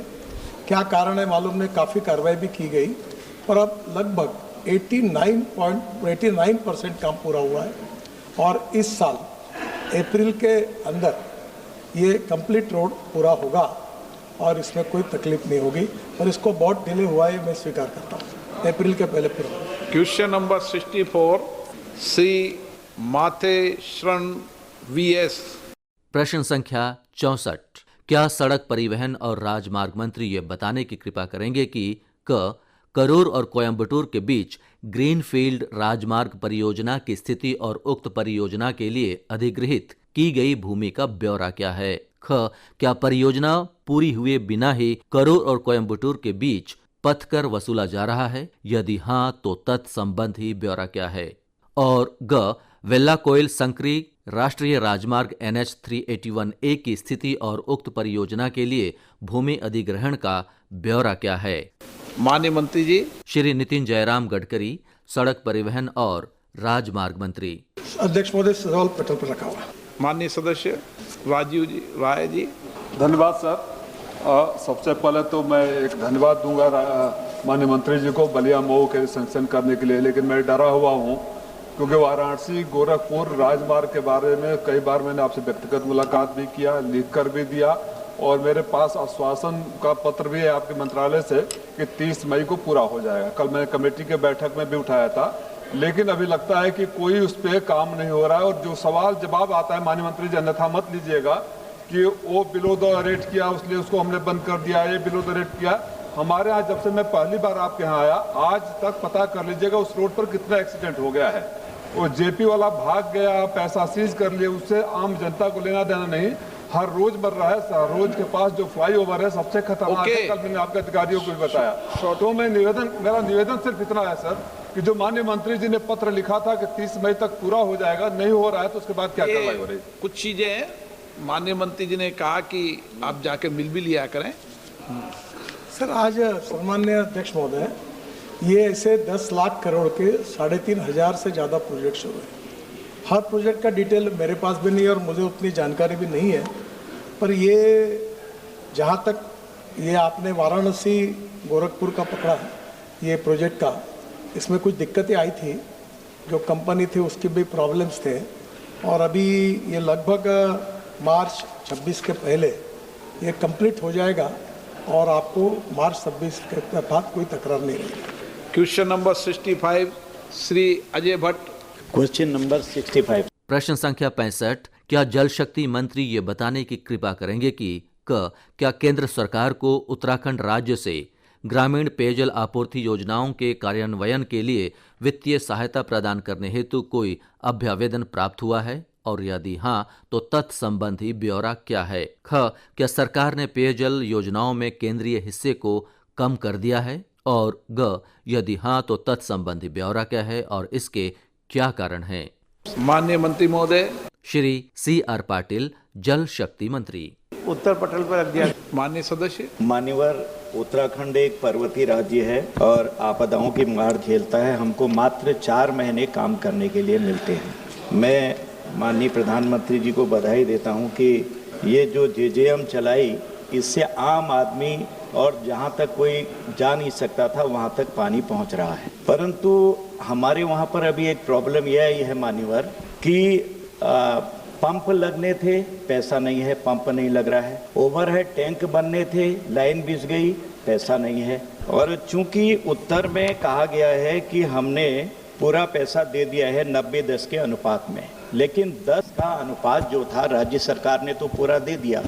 क्या कारण है मालूम नहीं, काफ़ी कार्रवाई भी की गई, पर अब लगभग 89% काम पूरा हुआ है और इस साल अप्रैल के अंदर ये कंप्लीट रोड पूरा होगा और इसमें कोई तकलीफ नहीं होगी। और इसको बहुत डिले हुआ है, मैं स्वीकार करता हूँ, अप्रैल के पहले पूरा होगा। क्वेश्चन नंबर 64 श्री माथे शरण VS। प्रश्न संख्या 64। क्या सड़क परिवहन और राजमार्ग मंत्री ये बताने की कृपा करेंगे कि करूर और कोयम्बटूर के बीच ग्रीनफील्ड राजमार्ग परियोजना की स्थिति और उक्त परियोजना के लिए अधिगृहित की गई भूमि का ब्यौरा क्या है? क्या परियोजना पूरी हुए बिना ही करूर और कोयम्बटूर के बीच पथकर वसूला जा रहा है? यदि हां तो तत्संबंधी ब्यौरा क्या है? और वेल्लाकोइल संकरी राष्ट्रीय राजमार्ग NH 381A की स्थिति और उक्त परियोजना के लिए भूमि अधिग्रहण का ब्यौरा क्या है? माननीय मंत्री जी। श्री नितिन जयराम गडकरी, सड़क परिवहन और राजमार्ग मंत्री। अध्यक्ष महोदय सवाल पटल पर रखा हुआ। माननीय सदस्य राजीव जी राय जी। धन्यवाद सर। सबसे पहले तो मैं एक धन्यवाद दूंगा माननीय मंत्री जी को बलिया मऊ के सैंक्शन करने के लिए, लेकिन मैं डरा हुआ हूँ क्योंकि वाराणसी गोरखपुर राजमार्ग के बारे में कई बार मैंने आपसे व्यक्तिगत मुलाकात भी किया, लिख कर भी दिया और मेरे पास आश्वासन का पत्र भी है आपके मंत्रालय से कि 30 मई को पूरा हो जाएगा। कल मैंने कमेटी के बैठक में भी उठाया था, लेकिन अभी लगता है कि कोई उस पर काम नहीं हो रहा है। और जो सवाल जवाब आता है माननीय मंत्री जी, अन्यथा मत लीजिएगा कि वो बिलो द रेट किया इसलिए उसको हमने बंद कर दिया, ये बिलो द रेट किया। हमारे यहाँ जब से मैं पहली बार आपके यहाँ आया आज तक पता कर लीजिएगा उस रोड पर कितना एक्सीडेंट हो गया है। वो जेपी वाला भाग गया, पैसा सीज कर लिए, उससे आम जनता को लेना देना नहीं। हर रोज मर रहा है। रोज के पास जो फ्लाईओवर है सबसे खतरनाक है, कल मैंने आपके अधिकारियों को भी बताया। तो मैं मेरा निवेदन सिर्फ इतना है सर कि जो माननीय मंत्री जी ने पत्र लिखा था कि 30 मई तक पूरा हो जाएगा, नहीं हो रहा है तो उसके बाद क्या कार्रवाई हो रही है? कुछ चीजें माननीय मंत्री जी ने कहा कि आप जाकर मिल भी लिया करें। सर आज सम्मान्य अध्यक्ष महोदय, ये ऐसे 10 लाख करोड़ के 3,500 से ज़्यादा प्रोजेक्ट्स हुए। हर प्रोजेक्ट का डिटेल मेरे पास भी नहीं है और मुझे उतनी जानकारी भी नहीं है, पर ये जहाँ तक ये आपने वाराणसी गोरखपुर का पकड़ा है ये प्रोजेक्ट का, इसमें कुछ दिक्कतें आई थी, जो कंपनी थी उसकी भी प्रॉब्लम्स थे और अभी ये लगभग मार्च 26 के पहले ये कंप्लीट हो जाएगा और आपको मार्च 26 के बाद कोई तकरार नहीं रहेगी। Question number 65 Shri Ajay Bhatt. Question number 65। प्रश्न संख्या 65। क्या जल शक्ति मंत्री ये बताने की कृपा करेंगे कि क्या केंद्र सरकार को उत्तराखंड राज्य से ग्रामीण पेयजल आपूर्ति योजनाओं के कार्यान्वयन के लिए वित्तीय सहायता प्रदान करने हेतु कोई अभ्यावेदन प्राप्त हुआ है? और यदि हाँ तो तत्संबंधी ब्यौरा क्या है? क्या सरकार ने पेयजल योजनाओं में केंद्रीय हिस्से को कम कर दिया है? और यदि हाँ तो तत्संबंधी ब्यौरा क्या है और इसके क्या कारण है? माननीय मंत्री महोदय। श्री CR पाटिल, जल शक्ति मंत्री। उत्तर पटल पर रख दिया। माननीय सदस्य। मान्यवर, उत्तराखंड एक पर्वतीय राज्य है और आपदाओं की मार झेलता है। हमको मात्र 4 महीने काम करने के लिए मिलते हैं। मैं माननीय प्रधानमंत्री जी को बधाई देता हूं कि ये जो JJM चलाई इससे आम आदमी और जहाँ तक कोई जा नहीं सकता था वहाँ तक पानी पहुँच रहा है। परंतु हमारे वहाँ पर अभी एक प्रॉब्लम यह है मान्यवर कि पंप लगने थे, पैसा नहीं है, पंप नहीं लग रहा है। ओवरहेड टैंक बनने थे, लाइन बिछ गई, पैसा नहीं है। और चूंकि उत्तर में कहा गया है कि हमने पूरा पैसा दे दिया है 90-10 के अनुपात में, लेकिन 10 का अनुपात जो था राज्य सरकार ने तो पूरा दे दिया,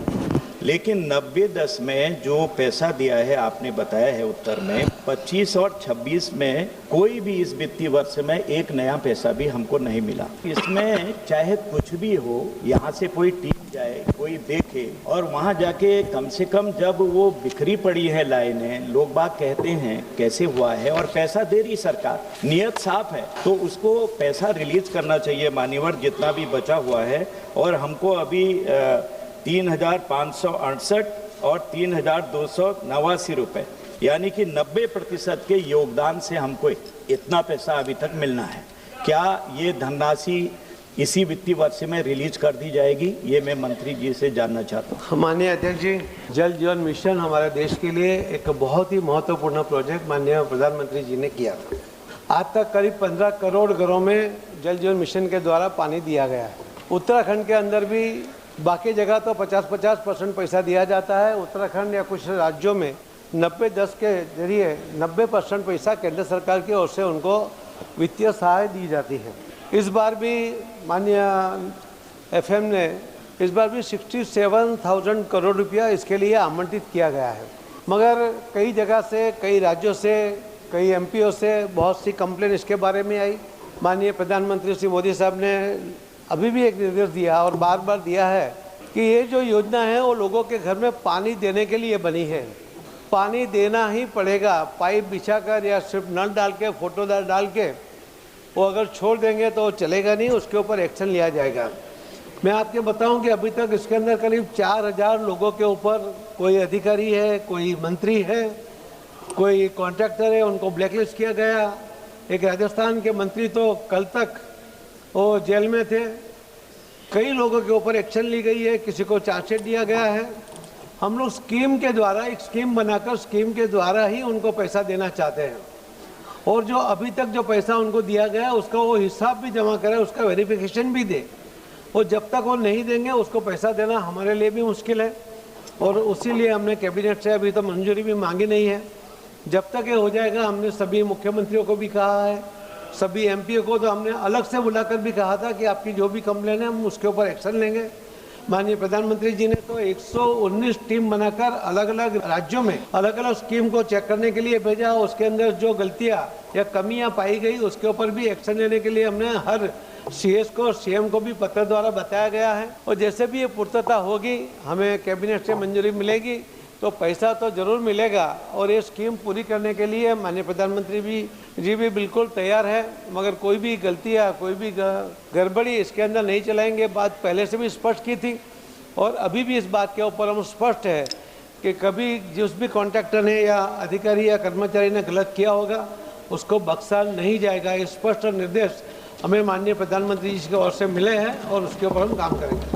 लेकिन 90-10 में जो पैसा दिया है आपने बताया है उत्तर में 25 और 26 में कोई भी इस वित्तीय वर्ष में एक नया पैसा भी हमको नहीं मिला। इसमें चाहे कुछ भी हो, यहाँ से कोई टीम जाए, कोई देखे और वहाँ जाके कम से कम जब वो बिखरी पड़ी है लाइनें, लोग बाग कहते हैं कैसे हुआ है और पैसा दे रही सरकार, नियत साफ है, तो उसको पैसा रिलीज करना चाहिए मान्यवर जितना भी बचा हुआ है। और हमको अभी 3,568 और 3,289 रुपए यानी कि 90% के योगदान से हमको इतना पैसा अभी तक मिलना है। क्या ये धनराशि इसी वित्तीय वर्ष में रिलीज कर दी जाएगी, ये मैं मंत्री जी से जानना चाहता हूँ। माननीय अध्यक्ष जी, जल जीवन मिशन हमारे देश के लिए एक बहुत ही महत्वपूर्ण प्रोजेक्ट माननीय प्रधानमंत्री जी ने किया था। आज तक करीब 15 करोड़ घरों में जल जीवन मिशन के द्वारा पानी दिया गया है। उत्तराखंड के अंदर भी बाकी जगह तो 50% पैसा दिया जाता है, उत्तराखंड या कुछ राज्यों में 90-10 के जरिए 90% पैसा केंद्र सरकार की ओर से उनको वित्तीय सहायता दी जाती है। इस बार भी माननीय FM ने इस बार भी 67,000 करोड़ रुपया इसके लिए आवंटित किया गया है, मगर कई जगह से, कई राज्यों से, कई MPओ से बहुत सी कंप्लेन इसके बारे में आई। माननीय प्रधानमंत्री श्री मोदी साहब ने अभी भी एक निर्देश दिया और बार बार दिया है कि ये जो योजना है वो लोगों के घर में पानी देने के लिए बनी है, पानी देना ही पड़ेगा। पाइप बिछाकर या सिर्फ नल डाल के, फोटो डाल के वो अगर छोड़ देंगे तो चलेगा नहीं, उसके ऊपर एक्शन लिया जाएगा। मैं आपके बताऊं कि अभी तक इसके अंदर करीब 4,000 लोगों के ऊपर कोई अधिकारी है, कोई मंत्री है, कोई कॉन्ट्रैक्टर है, उनको ब्लैकलिस्ट किया गया। एक राजस्थान के मंत्री तो कल तक वो जेल में थे। कई लोगों के ऊपर एक्शन ली गई है, किसी को चार्जशीट दिया गया है। हम लोग स्कीम के द्वारा, एक स्कीम बनाकर स्कीम के द्वारा ही उनको पैसा देना चाहते हैं, और जो अभी तक जो पैसा उनको दिया गया उसका वो हिसाब भी जमा करें, उसका वेरिफिकेशन भी दे। और जब तक वो नहीं देंगे उसको पैसा देना हमारे लिए भी मुश्किल है, और उसीलिए हमने कैबिनेट से अभी तो मंजूरी भी मांगी नहीं है। जब तक ये हो जाएगा, हमने सभी मुख्यमंत्रियों को भी कहा है, सभी MPओ को तो हमने अलग से बुलाकर भी कहा था कि आपकी जो भी कंप्लेन है हम उसके ऊपर एक्शन लेंगे। माननीय प्रधानमंत्री जी ने तो 119 टीम बनाकर अलग अलग राज्यों में अलग अलग स्कीम को चेक करने के लिए भेजा। उसके अंदर जो गलतियां या कमियां पाई गई उसके ऊपर भी एक्शन लेने के लिए हमने हर CS को और CM को भी पत्र द्वारा बताया गया है। और जैसे भी ये पूर्तता होगी, हमें कैबिनेट से मंजूरी मिलेगी तो पैसा तो जरूर मिलेगा, और ये स्कीम पूरी करने के लिए माननीय प्रधानमंत्री जी भी बिल्कुल तैयार है। मगर कोई भी गलती या कोई भी गड़बड़ी इसके अंदर नहीं चलाएंगे। बात पहले से भी स्पष्ट की थी और अभी भी इस बात के ऊपर हम स्पष्ट है कि कभी जिस भी कॉन्ट्रैक्टर ने या अधिकारी या कर्मचारी ने गलत किया होगा उसको बख्शा नहीं जाएगा। ये स्पष्ट निर्देश हमें माननीय प्रधानमंत्री जी की ओर से मिले हैं और उसके ऊपर हम काम करेंगे।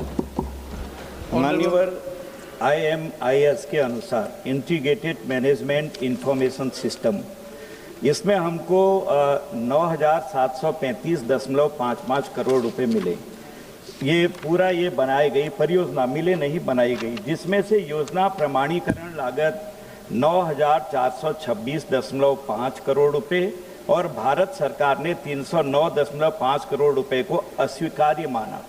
मान्यवर IMIS के अनुसार इंटीग्रेटेड मैनेजमेंट इंफॉर्मेशन सिस्टम, इसमें हमको 9,735.55 करोड़ रुपए मिले। ये पूरा ये बनाई गई परियोजना मिले नहीं बनाई गई, जिसमें से योजना प्रमाणीकरण लागत 9,426.5 करोड़ रुपए और भारत सरकार ने 309.5 करोड़ रुपए को अस्वीकार्य माना।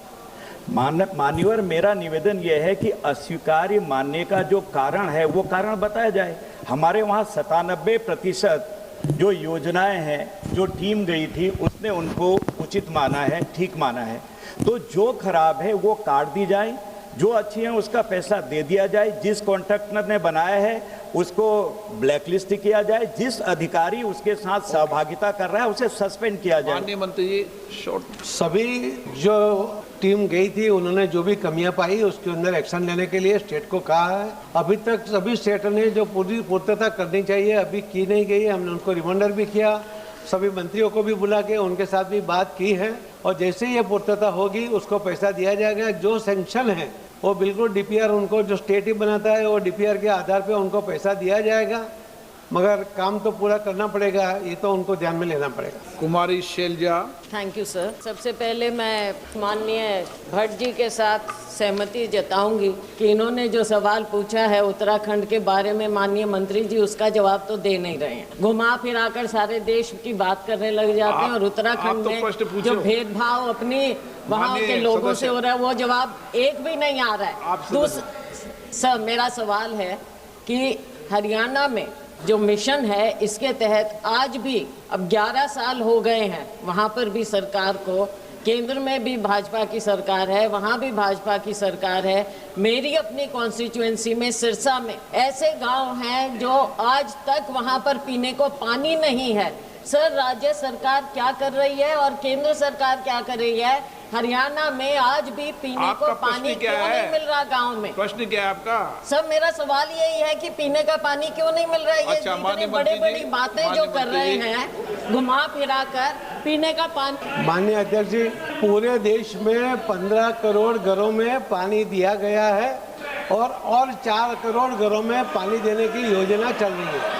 मान्यवर, मेरा निवेदन यह है कि अस्वीकार्य मानने का जो कारण है वो कारण बताया जाए। हमारे वहाँ 97% जो योजनाएं हैं जो टीम गई थी उसने उनको उचित माना है, ठीक माना है। तो जो खराब है वो काट दी जाए, जो अच्छी है उसका पैसा दे दिया जाए, जिस कॉन्ट्रैक्टर ने बनाया है उसको ब्लैकलिस्ट किया जाए, जिस अधिकारी उसके साथ सहभागिता कर रहा है उसे सस्पेंड किया जाए। माननीय मंत्री जी, सभी जो टीम गई थी उन्होंने जो भी कमियां पाई उसके अंदर एक्शन लेने के लिए स्टेट को कहा है। अभी तक सभी स्टेट ने जो पूरी पूर्तता करनी चाहिए अभी की नहीं गई है। हमने उनको रिमाइंडर भी किया, सभी मंत्रियों को भी बुला के उनके साथ भी बात की है, और जैसे ही ये पूर्तता होगी उसको पैसा दिया जाएगा। जो सैंक्शन है वो बिल्कुल DPR उनको जो स्टेट ही बनाता है वो DPR के आधार पे उनको पैसा दिया जाएगा। मगर काम तो पूरा करना पड़ेगा, ये तो उनको ध्यान में लेना पड़ेगा। Kumari Shailja. Thank you sir. सबसे पहले मैं माननीय भट्ट जी के साथ सहमति जताऊंगी कि इन्होंने जो सवाल पूछा है उत्तराखंड के बारे में, माननीय मंत्री जी उसका जवाब तो दे नहीं रहे हैं। घुमा फिराकर सारे देश की बात करने लग जाते हैं और उत्तराखंड में जो भेदभाव अपनी वहाँ के लोगों से हो रहा है वो जवाब एक भी नहीं आ रहा है। सर मेरा सवाल है कि हरियाणा में जो मिशन है इसके तहत आज भी अब 11 साल हो गए हैं, वहाँ पर भी सरकार को, केंद्र में भी भाजपा की सरकार है, वहाँ भी भाजपा की सरकार है। मेरी अपनी कॉन्स्टिट्यूएंसी में सिरसा में ऐसे गांव हैं जो आज तक वहाँ पर पीने को पानी नहीं है। सर राज्य सरकार क्या कर रही है और केंद्र सरकार क्या कर रही है? हरियाणा में आज भी पीने को पानी क्यों नहीं मिल रहा गांव में? प्रश्न क्या है आपका? सब मेरा सवाल यही है कि पीने का पानी क्यों नहीं मिल रहा है? ये इतनी बड़ी बातें जो कर रहे हैं घुमा फिरा कर पीने का पानी। माननीय अध्यक्ष जी, पूरे देश में 15 करोड़ घरों में पानी दिया गया है और 4 करोड़ घरों में पानी देने की योजना चल रही है।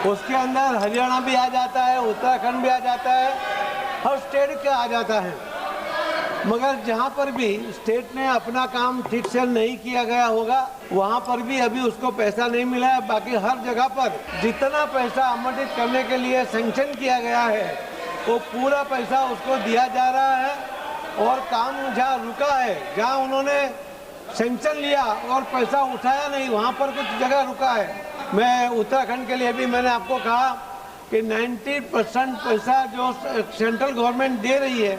उसके अंदर हरियाणा भी आ जाता है, उत्तराखंड भी आ जाता है, हर स्टेट का आ जाता है। मगर जहाँ पर भी स्टेट ने अपना काम ठीक से नहीं किया गया होगा वहाँ पर भी अभी उसको पैसा नहीं मिला है। बाकी हर जगह पर जितना पैसा आवंटित करने के लिए सैंक्शन किया गया है वो पूरा पैसा उसको दिया जा रहा है और काम जहाँ रुका है, जहाँ उन्होंने सैंक्शन लिया और पैसा उठाया नहीं, वहाँ पर कुछ जगह रुका है। मैं उत्तराखंड के लिए भी मैंने आपको कहा कि 90% पैसा जो सेंट्रल गवर्नमेंट दे रही है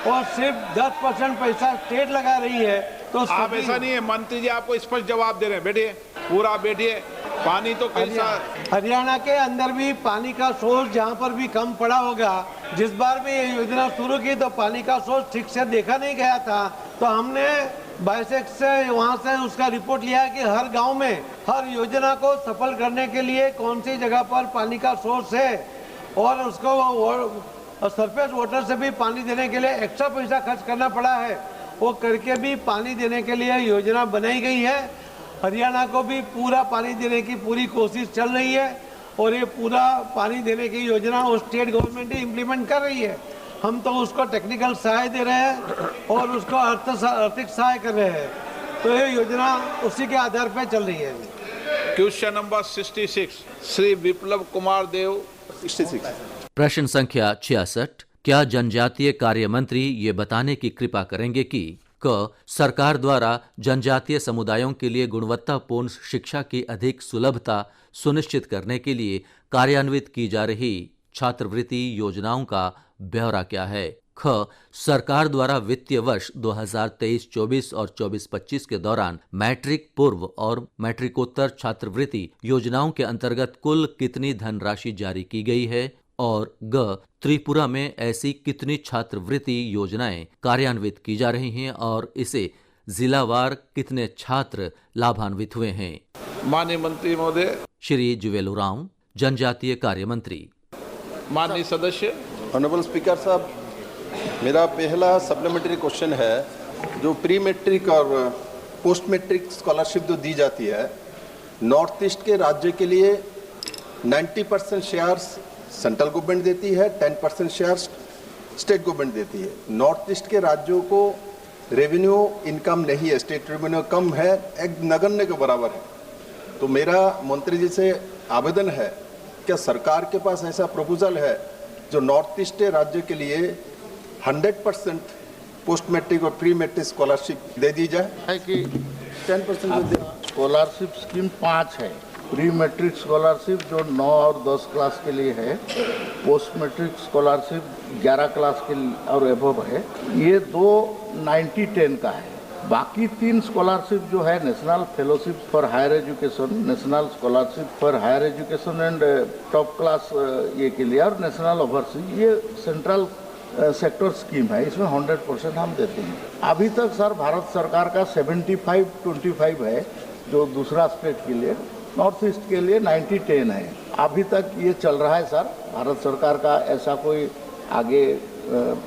और सिर्फ 10% पैसा स्टेट लगा रही है। तो आप ऐसा नहीं है, मंत्री जी आपको स्पष्ट जवाब दे रहे हैं। बैठिए, पूरा बैठिए। पानी तो हरियाणा के अंदर भी पानी का सोर्स जहाँ पर भी कम पड़ा होगा, जिस बार भी ये योजना शुरू की तो पानी का सोर्स ठीक से देखा नहीं गया था, तो हमने बाइसेक्स से वहाँ से उसका रिपोर्ट लिया कि हर गांव में हर योजना को सफल करने के लिए कौन सी जगह पर पानी का सोर्स है और उसको सरफेस वाटर से भी पानी देने के लिए एक्स्ट्रा पैसा खर्च करना पड़ा है। वो करके भी पानी देने के लिए योजना बनाई गई है। हरियाणा को भी पूरा पानी देने की पूरी कोशिश चल रही है और ये पूरा पानी देने की योजना वो स्टेट गवर्नमेंट ही इम्प्लीमेंट कर रही है। हम तो उसको टेक्निकल सहाय दे रहे हैं और उसको आर्थिक सहाय कर रहे हैं। तो ये योजना उसी के आधार पर चल रही है। क्वेश्चन नंबर 66 श्री विप्लव कुमार देव। 66 प्रश्न संख्या 66। क्या जनजातीय कार्य मंत्री ये बताने की कृपा करेंगे कि क सरकार द्वारा जनजातीय समुदायों के लिए गुणवत्तापूर्ण शिक्षा की अधिक सुलभता सुनिश्चित करने के लिए कार्यान्वित की जा रही छात्रवृत्ति योजनाओं का ब्यौरा क्या है? ख सरकार द्वारा वित्तीय वर्ष 2023-24 और 24-25 के दौरान मैट्रिक पूर्व और मैट्रिकोत्तर छात्रवृत्ति योजनाओं के अंतर्गत कुल कितनी धनराशि जारी की गई है? और ग त्रिपुरा में ऐसी कितनी छात्रवृत्ति योजनाएं कार्यान्वित की जा रही हैं और इसे जिलावार कितने छात्र लाभान्वित हुए हैं? माननीय मंत्री महोदय। श्री जुवेल उरांव, जनजातीय कार्य मंत्री। माननीय सदस्य। ऑनरेबल स्पीकर साहब, मेरा पहला सप्लीमेंट्री क्वेश्चन है, जो प्री मैट्रिक और पोस्ट मैट्रिक स्कॉलरशिप जो दी जाती है, नॉर्थ ईस्ट के राज्य के लिए 90% शेयर सेंट्रल गवर्नमेंट देती है, 10% शेयर स्टेट गवर्नमेंट देती है। नॉर्थ ईस्ट के राज्यों को रेवेन्यू इनकम नहीं है, स्टेट रेवेन्यू कम है, एक नगण्य के बराबर है। तो मेरा मंत्री जी से आवेदन है, क्या सरकार के पास ऐसा प्रपोजल है जो नॉर्थ ईस्ट राज्य के लिए 100% पोस्ट मैट्रिक और प्री मैट्रिक स्कॉलरशिप दे दी जाए? है कि 10% स्कॉलरशिप स्कीम 5 है। प्री मैट्रिक स्कॉलरशिप जो 9 और 10 क्लास के लिए है, पोस्ट मैट्रिक स्कॉलरशिप 11 क्लास के और एबव है। ये 2 90-10 का है। बाकी 3 स्कॉलरशिप जो है, national fellowship for higher education, national scholarship for higher education and top class ये के लिए, और नेशनल ओवरसीज, ये सेंट्रल सेक्टर स्कीम है। इसमें 100% हम देते हैं। अभी तक सर भारत सरकार का 75-25 है, जो दूसरा स्टेट के लिए, नॉर्थ ईस्ट के लिए 90-10 है। अभी तक ये चल रहा है सर। भारत सरकार का ऐसा कोई आगे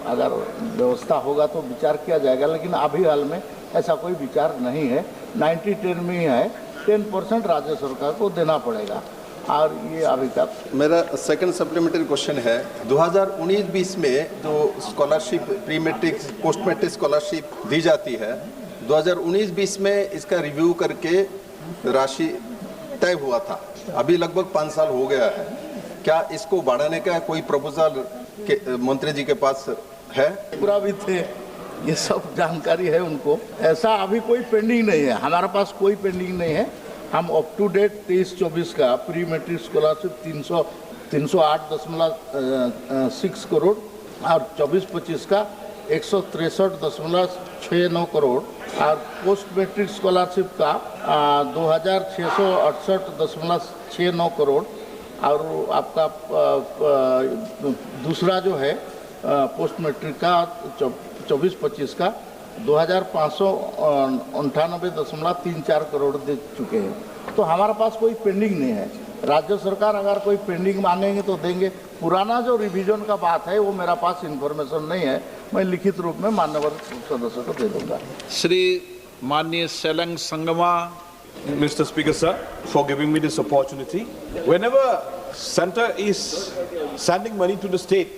अगर व्यवस्था होगा तो विचार किया जाएगा, लेकिन अभी हाल में ऐसा कोई विचार नहीं है। 90-10 में ही है। 10% राज्य सरकार को देना पड़ेगा। और ये अभी तक मेरा सेकंड सप्लीमेंट्री क्वेश्चन है, 2019-20 में जो scholarship pre matric post matric scholarship दी जाती है, 2019-20 में इसका रिव्यू करके राशि तय हुआ था। अभी लगभग 5 साल हो गया है। क्या इसको बढ़ाने का कोई प्रपोजल के मंत्री जी के पास है? पूरा भी थे, ये सब जानकारी है उनको। ऐसा अभी कोई पेंडिंग नहीं है, हमारे पास कोई पेंडिंग नहीं है। हम अप टू डेट 23-24 का प्री मैट्रिक स्कॉलरशिप 308.6 करोड़ और 24-25 का 163.69 करोड़ और पोस्ट मैट्रिक स्कॉलरशिप का 2668.69 करोड़ और आपका दूसरा जो है पोस्ट मैट्रिक का 24-25 का 2598.34 करोड़ दे चुके हैं। तो हमारे पास कोई पेंडिंग नहीं है। राज्य सरकार अगर कोई पेंडिंग मांगेंगे तो देंगे। पुराना जो रिवीजन का बात है वो मेरा पास इन्फॉर्मेशन नहीं है, मैं लिखित रूप में माननीय सदस्य को दे दूंगा। श्री माननीय सेलंग Sangma. Mr. Speaker, sir, for giving me this opportunity. Whenever center is sending money to the state,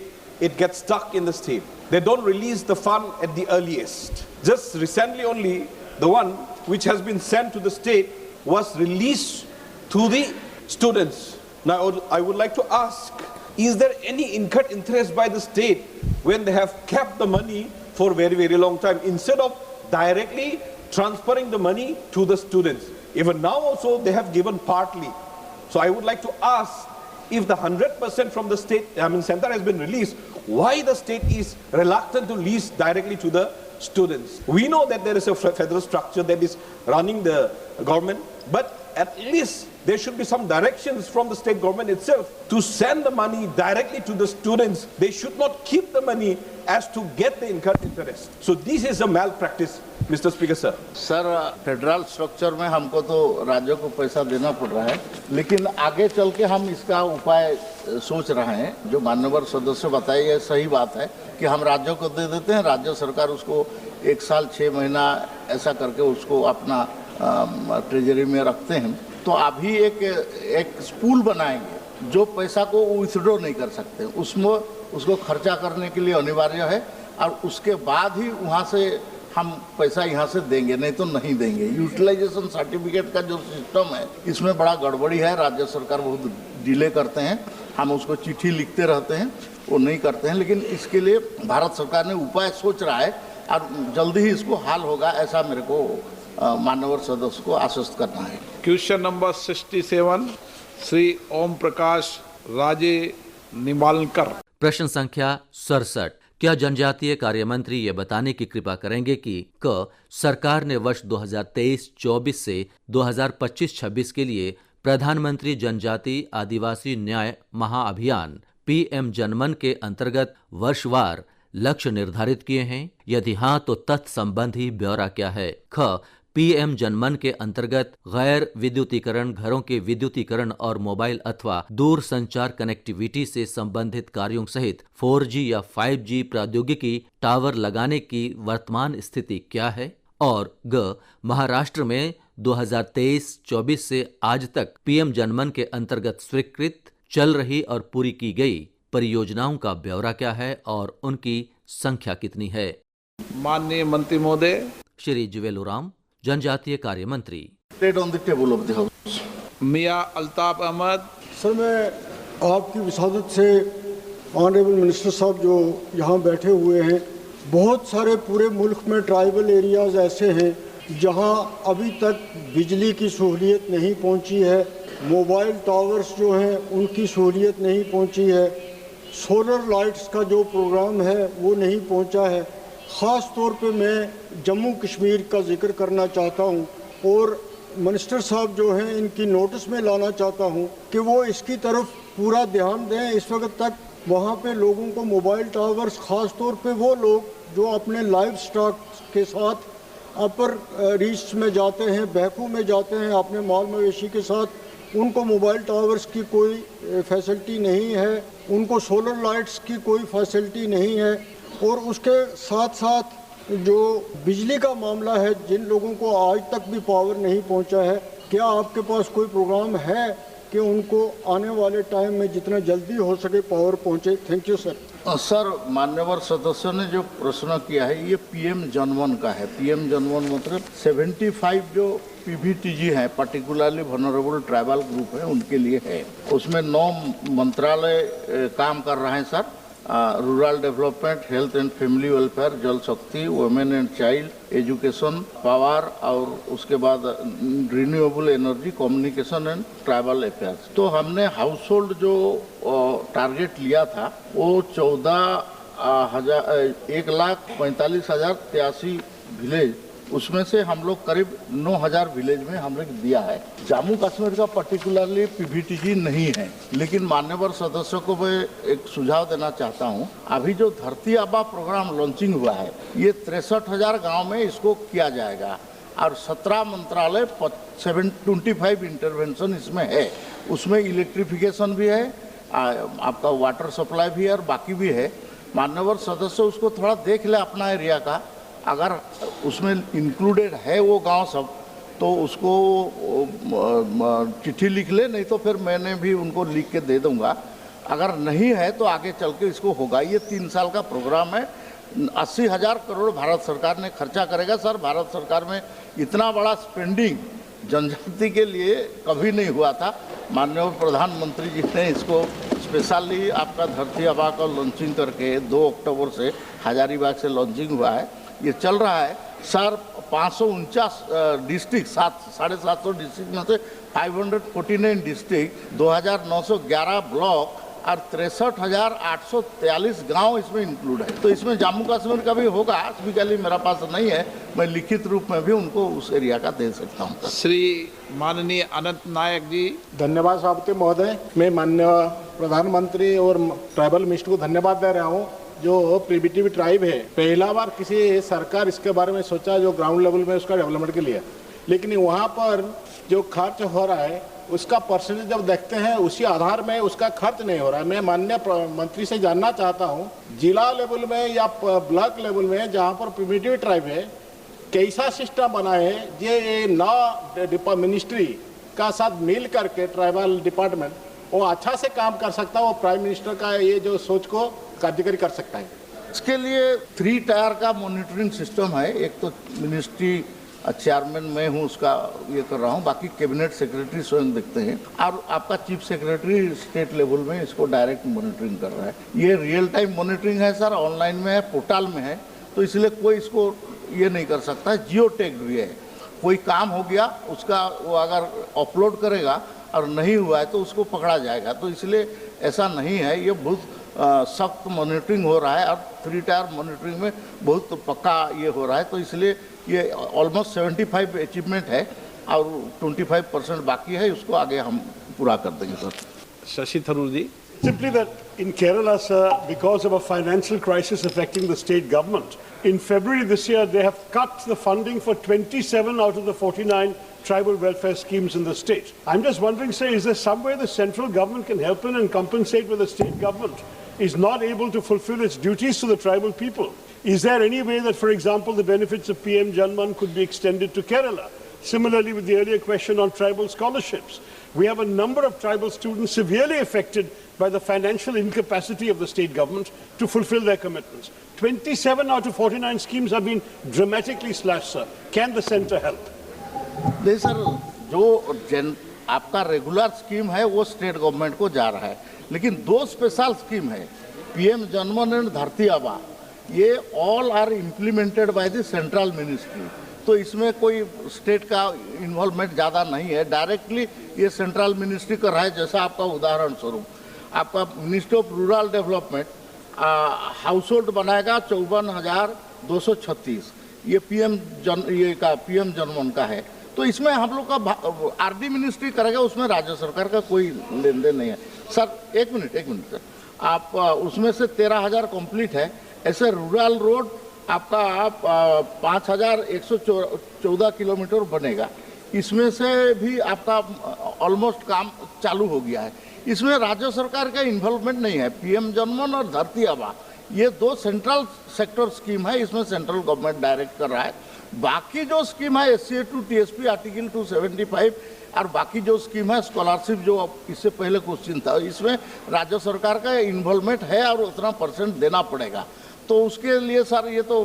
it gets stuck in the state. They don't release the fund at the earliest. Just recently only, the one which has been sent to the state was released to the students. Now, I would like to ask, is there any incurred interest by the state when they have kept the money for very, very long time instead of directly transferring the money to the students? Even now also they have given partly. So I would like to ask, if the 100% from the state, center has been released, why the state is reluctant to release directly to the students? We know that there is a federal structure that is running the government, but at least there should be some directions from the state government itself to send the money directly to the students. They should not keep the money as to get the incurred interest. So this is a malpractice, Mr. Speaker, sir. Sir, federal structure में हमको तो राज्यों को पैसा देना पड़ रहा है, लेकिन आगे चल के हम इसका उपाय सोच रहे हैं। जो माननीय सदस्य बताए ये सही बात है कि हम राज्यों को दे देते हैं, राज्य सरकार उसको 1 साल 6 महीना ऐसा करके उसको अपना ट्रेजरी में रखते हैं। तो अभी एक स्पूल बनाएंगे जो पैसा को विथड्रॉ नहीं कर सकते, उसमें उसको खर्चा करने के लिए अनिवार्य है और उसके बाद ही वहाँ से हम पैसा यहाँ से देंगे, नहीं तो नहीं देंगे। यूटिलाइजेशन सर्टिफिकेट का जो सिस्टम है इसमें बड़ा गड़बड़ी है, राज्य सरकार बहुत डिले करते हैं। हम उसको चिट्ठी लिखते रहते हैं, वो नहीं करते हैं, लेकिन इसके लिए भारत सरकार ने उपाय सोच रहा है और जल्दी ही इसको हल होगा, ऐसा मेरे को माननीय सदस्य को आश्वस्त करना है। क्वेश्चन नंबर 67 श्री ओम प्रकाश राजे निमालकर। प्रश्न संख्या 67। क्या जनजातीय कार्य मंत्री ये बताने की कृपा करेंगे कि सरकार ने वर्ष 2023-24 से 2025-26 के लिए प्रधानमंत्री जनजाति आदिवासी न्याय महाअभियान PM जनमन के अंतर्गत वर्षवार लक्ष्य निर्धारित किए हैं? यदि हाँ तो तत्संबंधी ब्यौरा क्या है? PM जनमन के अंतर्गत गैर विद्युतीकरण घरों के विद्युतीकरण और मोबाइल अथवा दूर संचार कनेक्टिविटी से संबंधित कार्यों सहित 4G या 5G प्रौद्योगिकी टावर लगाने की वर्तमान स्थिति क्या है? और महाराष्ट्र में 2023-24 से आज तक PM जनमन के अंतर्गत स्वीकृत, चल रही और पूरी की गई परियोजनाओं का ब्यौरा क्या है और उनकी संख्या कितनी है? माननीय मंत्री महोदय। श्री जुवेलुराम, जनजातीय कार्य मंत्री। On the table of the house. Miyan Altaf Ahmad. Sir, मैं आपकी विसादत से ऑनरेबल मिनिस्टर साहब जो यहाँ बैठे हुए हैं, बहुत सारे पूरे मुल्क में ट्राइबल एरियाज़ ऐसे हैं जहाँ अभी तक बिजली की सहूलियत नहीं पहुँची है, मोबाइल टावर्स जो हैं उनकी सहूलियत नहीं पहुँची है, सोलर लाइट्स का जो प्रोग्राम है वो नहीं पहुँचा है। ख़ास तौर पे मैं जम्मू कश्मीर का जिक्र करना चाहता हूँ और मिनिस्टर साहब जो हैं इनकी नोटिस में लाना चाहता हूँ कि वो इसकी तरफ पूरा ध्यान दें। इस वक्त तक वहाँ पे लोगों को मोबाइल टावर्स, ख़ास तौर पे वो लोग जो अपने लाइव स्टॉक के साथ अपर रीच में जाते हैं, बैकू में जाते हैं अपने माल मवेशी के साथ, उनको मोबाइल टावर्स की कोई फैसिलिटी नहीं है, उनको सोलर लाइट्स की कोई फैसिलिटी नहीं है। और उसके साथ साथ जो बिजली का मामला है, जिन लोगों को आज तक भी पावर नहीं पहुंचा है, क्या आपके पास कोई प्रोग्राम है कि उनको आने वाले टाइम में जितना जल्दी हो सके पावर पहुंचे? Thank you sir. सर, मान्यवर सदस्यों ने जो प्रश्न किया है ये पीएम जनमन का है। पीएम जनमन मतलब 75 जो पीवीटीजी है, पर्टिकुलरली वनरेबल ट्राइबल ग्रुप है, उनके लिए है। उसमें 9 मंत्रालय काम कर रहे हैं sir. Rural development, health and family welfare, जल शक्ति, women and child, education, power और उसके बाद renewable energy, communication and tribal affairs. तो हमने हाउस होल्ड जो टारगेट लिया था वो 1,45,083 विलेज, उसमें से हम लोग करीब 9,000 विलेज में हम लोग दिया है। जम्मू कश्मीर का पर्टिकुलरली पीवीटीजी नहीं है, लेकिन मान्यवर सदस्यों को मैं एक सुझाव देना चाहता हूं। अभी जो धरती आबा प्रोग्राम लॉन्चिंग हुआ है ये 63,000 गांव में इसको किया जाएगा और 17 मंत्रालय 725 इंटरवेंशन इसमें है। उसमें इलेक्ट्रिफिकेशन भी है, आपका वाटर सप्लाई भी है और बाकी भी है। मान्यवर सदस्य उसको थोड़ा देख ले अपना एरिया का, अगर उसमें इंक्लूडेड है वो गांव सब तो उसको चिट्ठी लिख ले, नहीं तो फिर मैंने भी उनको लिख के दे दूंगा। अगर नहीं है तो आगे चल के इसको होगा। ये 3 साल का प्रोग्राम है। 80,000 करोड़ भारत सरकार ने खर्चा करेगा। सर, भारत सरकार में इतना बड़ा स्पेंडिंग जनजाति के लिए कभी नहीं हुआ था। माननीय प्रधानमंत्री जी ने इसको स्पेशली आपका धरती आबा का लॉन्चिंग करके 2 अक्टूबर से हजारीबाग से लॉन्चिंग हुआ है, ये चल रहा है। सर, 549 डिस्ट्रिक्ट, 750 डिस्ट्रिक्ट में से 549 डिस्ट्रिक्ट, 2,911 ब्लॉक और 63,843 गांव इसमें इंक्लूड है। तो इसमें जम्मू कश्मीर का भी होगा। स्पेशली मेरा पास नहीं है, मैं लिखित रूप में भी उनको उस एरिया का दे सकता हूँ। श्री माननीय अनंत नायक जी। धन्यवाद सभापति महोदय। मैं माननीय प्रधानमंत्री और ट्राइबल मिनिस्टर को धन्यवाद दे रहा हूँ। जो प्रिमिटिव ट्राइब है, पहला बार किसी सरकार इसके बारे में सोचा जो ग्राउंड लेवल में उसका डेवलपमेंट के लिए, लेकिन वहाँ पर जो खर्च हो रहा है उसका परसेंटेज जब देखते हैं उसी आधार में उसका खर्च नहीं हो रहा है। मैं माननीय मंत्री से जानना चाहता हूँ, जिला लेवल में या ब्लॉक लेवल में जहाँ पर प्रिमिटिव ट्राइब है, कैसा सिस्टम बना है ये 9 मिनिस्ट्री का साथ मिल करके ट्राइबल डिपार्टमेंट वो अच्छा से काम कर सकता है, वो प्राइम मिनिस्टर का ये जो सोच को कार्यकारी कर सकता है। इसके लिए 3 टायर का मॉनिटरिंग सिस्टम है। एक तो मिनिस्ट्री चेयरमैन मैं हूँ, उसका ये कर रहा हूँ, बाकी कैबिनेट सेक्रेटरी स्वयं देखते हैं और आपका चीफ सेक्रेटरी स्टेट लेवल में इसको डायरेक्ट मॉनिटरिंग कर रहा है। ये रियल टाइम मॉनिटरिंग है सर, ऑनलाइन में है, पोर्टल में है, तो इसलिए कोई इसको ये नहीं कर सकता। जियो टैग भी है, कोई काम हो गया उसका वो अगर अपलोड करेगा और नहीं हुआ है तो उसको पकड़ा जाएगा। तो इसलिए ऐसा नहीं है, ये बहुत सख्त मॉनिटरिंग हो रहा है और 3 टायर मॉनिटरिंग में बहुत पक्का ये हो रहा है। तो इसलिए ये ऑलमोस्ट 75 अचीवमेंट है और 25% बाकी है, उसको आगे हम पूरा कर देंगे sir. Shashi Tharoor ji. Simply that in Kerala, sir, because of a financial crisis affecting the state government, in February this year, they have cut the funding for 27 out of the 49 tribal welfare schemes in the state. I'm just wondering, sir, is there some way the central government can help in and compensate where the state government is not able to fulfill its duties to the tribal people? Is there any way that, for example, the benefits of PM Janman could be extended to Kerala? Similarly, with the earlier question on tribal scholarships, we have a number of tribal students severely affected by the financial incapacity of the state government to fulfill their commitments. 27 out of 49 schemes have been dramatically slashed, sir. Can the centre help? नहीं sir, जो आपका regular scheme है वो state government को जा रहा है, लेकिन 2 स्पेशल स्कीम है, पीएम जनमन एंड धरती आबा, ये all are implemented by the central ministry. तो इसमें कोई स्टेट का इन्वॉल्वमेंट ज़्यादा नहीं है, डायरेक्टली ये सेंट्रल मिनिस्ट्री कर रहा है। जैसा आपका उदाहरण स्वरूप आपका ministry of rural development house hold बनाएगा 54,236, ये पीएम जनमन का है। तो इसमें हम लोग का आरडी मिनिस्ट्री करेगा, उसमें राज्य सरकार का कोई लेन देन नहीं है। सर एक मिनट सर, आप उसमें से 13,000 कंप्लीट है। ऐसे रूरल रोड आपका 5,114 किलोमीटर बनेगा, इसमें से भी आपका ऑलमोस्ट काम चालू हो गया है। इसमें राज्य सरकार का इन्वॉल्वमेंट नहीं है। पीएम जनमन और धरती आबा ये 2 सेंट्रल सेक्टर स्कीम है, इसमें सेंट्रल गवर्नमेंट डायरेक्ट कर रहा है। बाकी जो स्कीम है SCA टू TSP आर्टिकल 275 और बाकी जो स्कीम है स्कॉलरशिप जो इससे पहले क्वेश्चन था, इसमें राज्य सरकार का इन्वॉल्वमेंट है और उतना परसेंट देना पड़ेगा। तो उसके लिए सर ये तो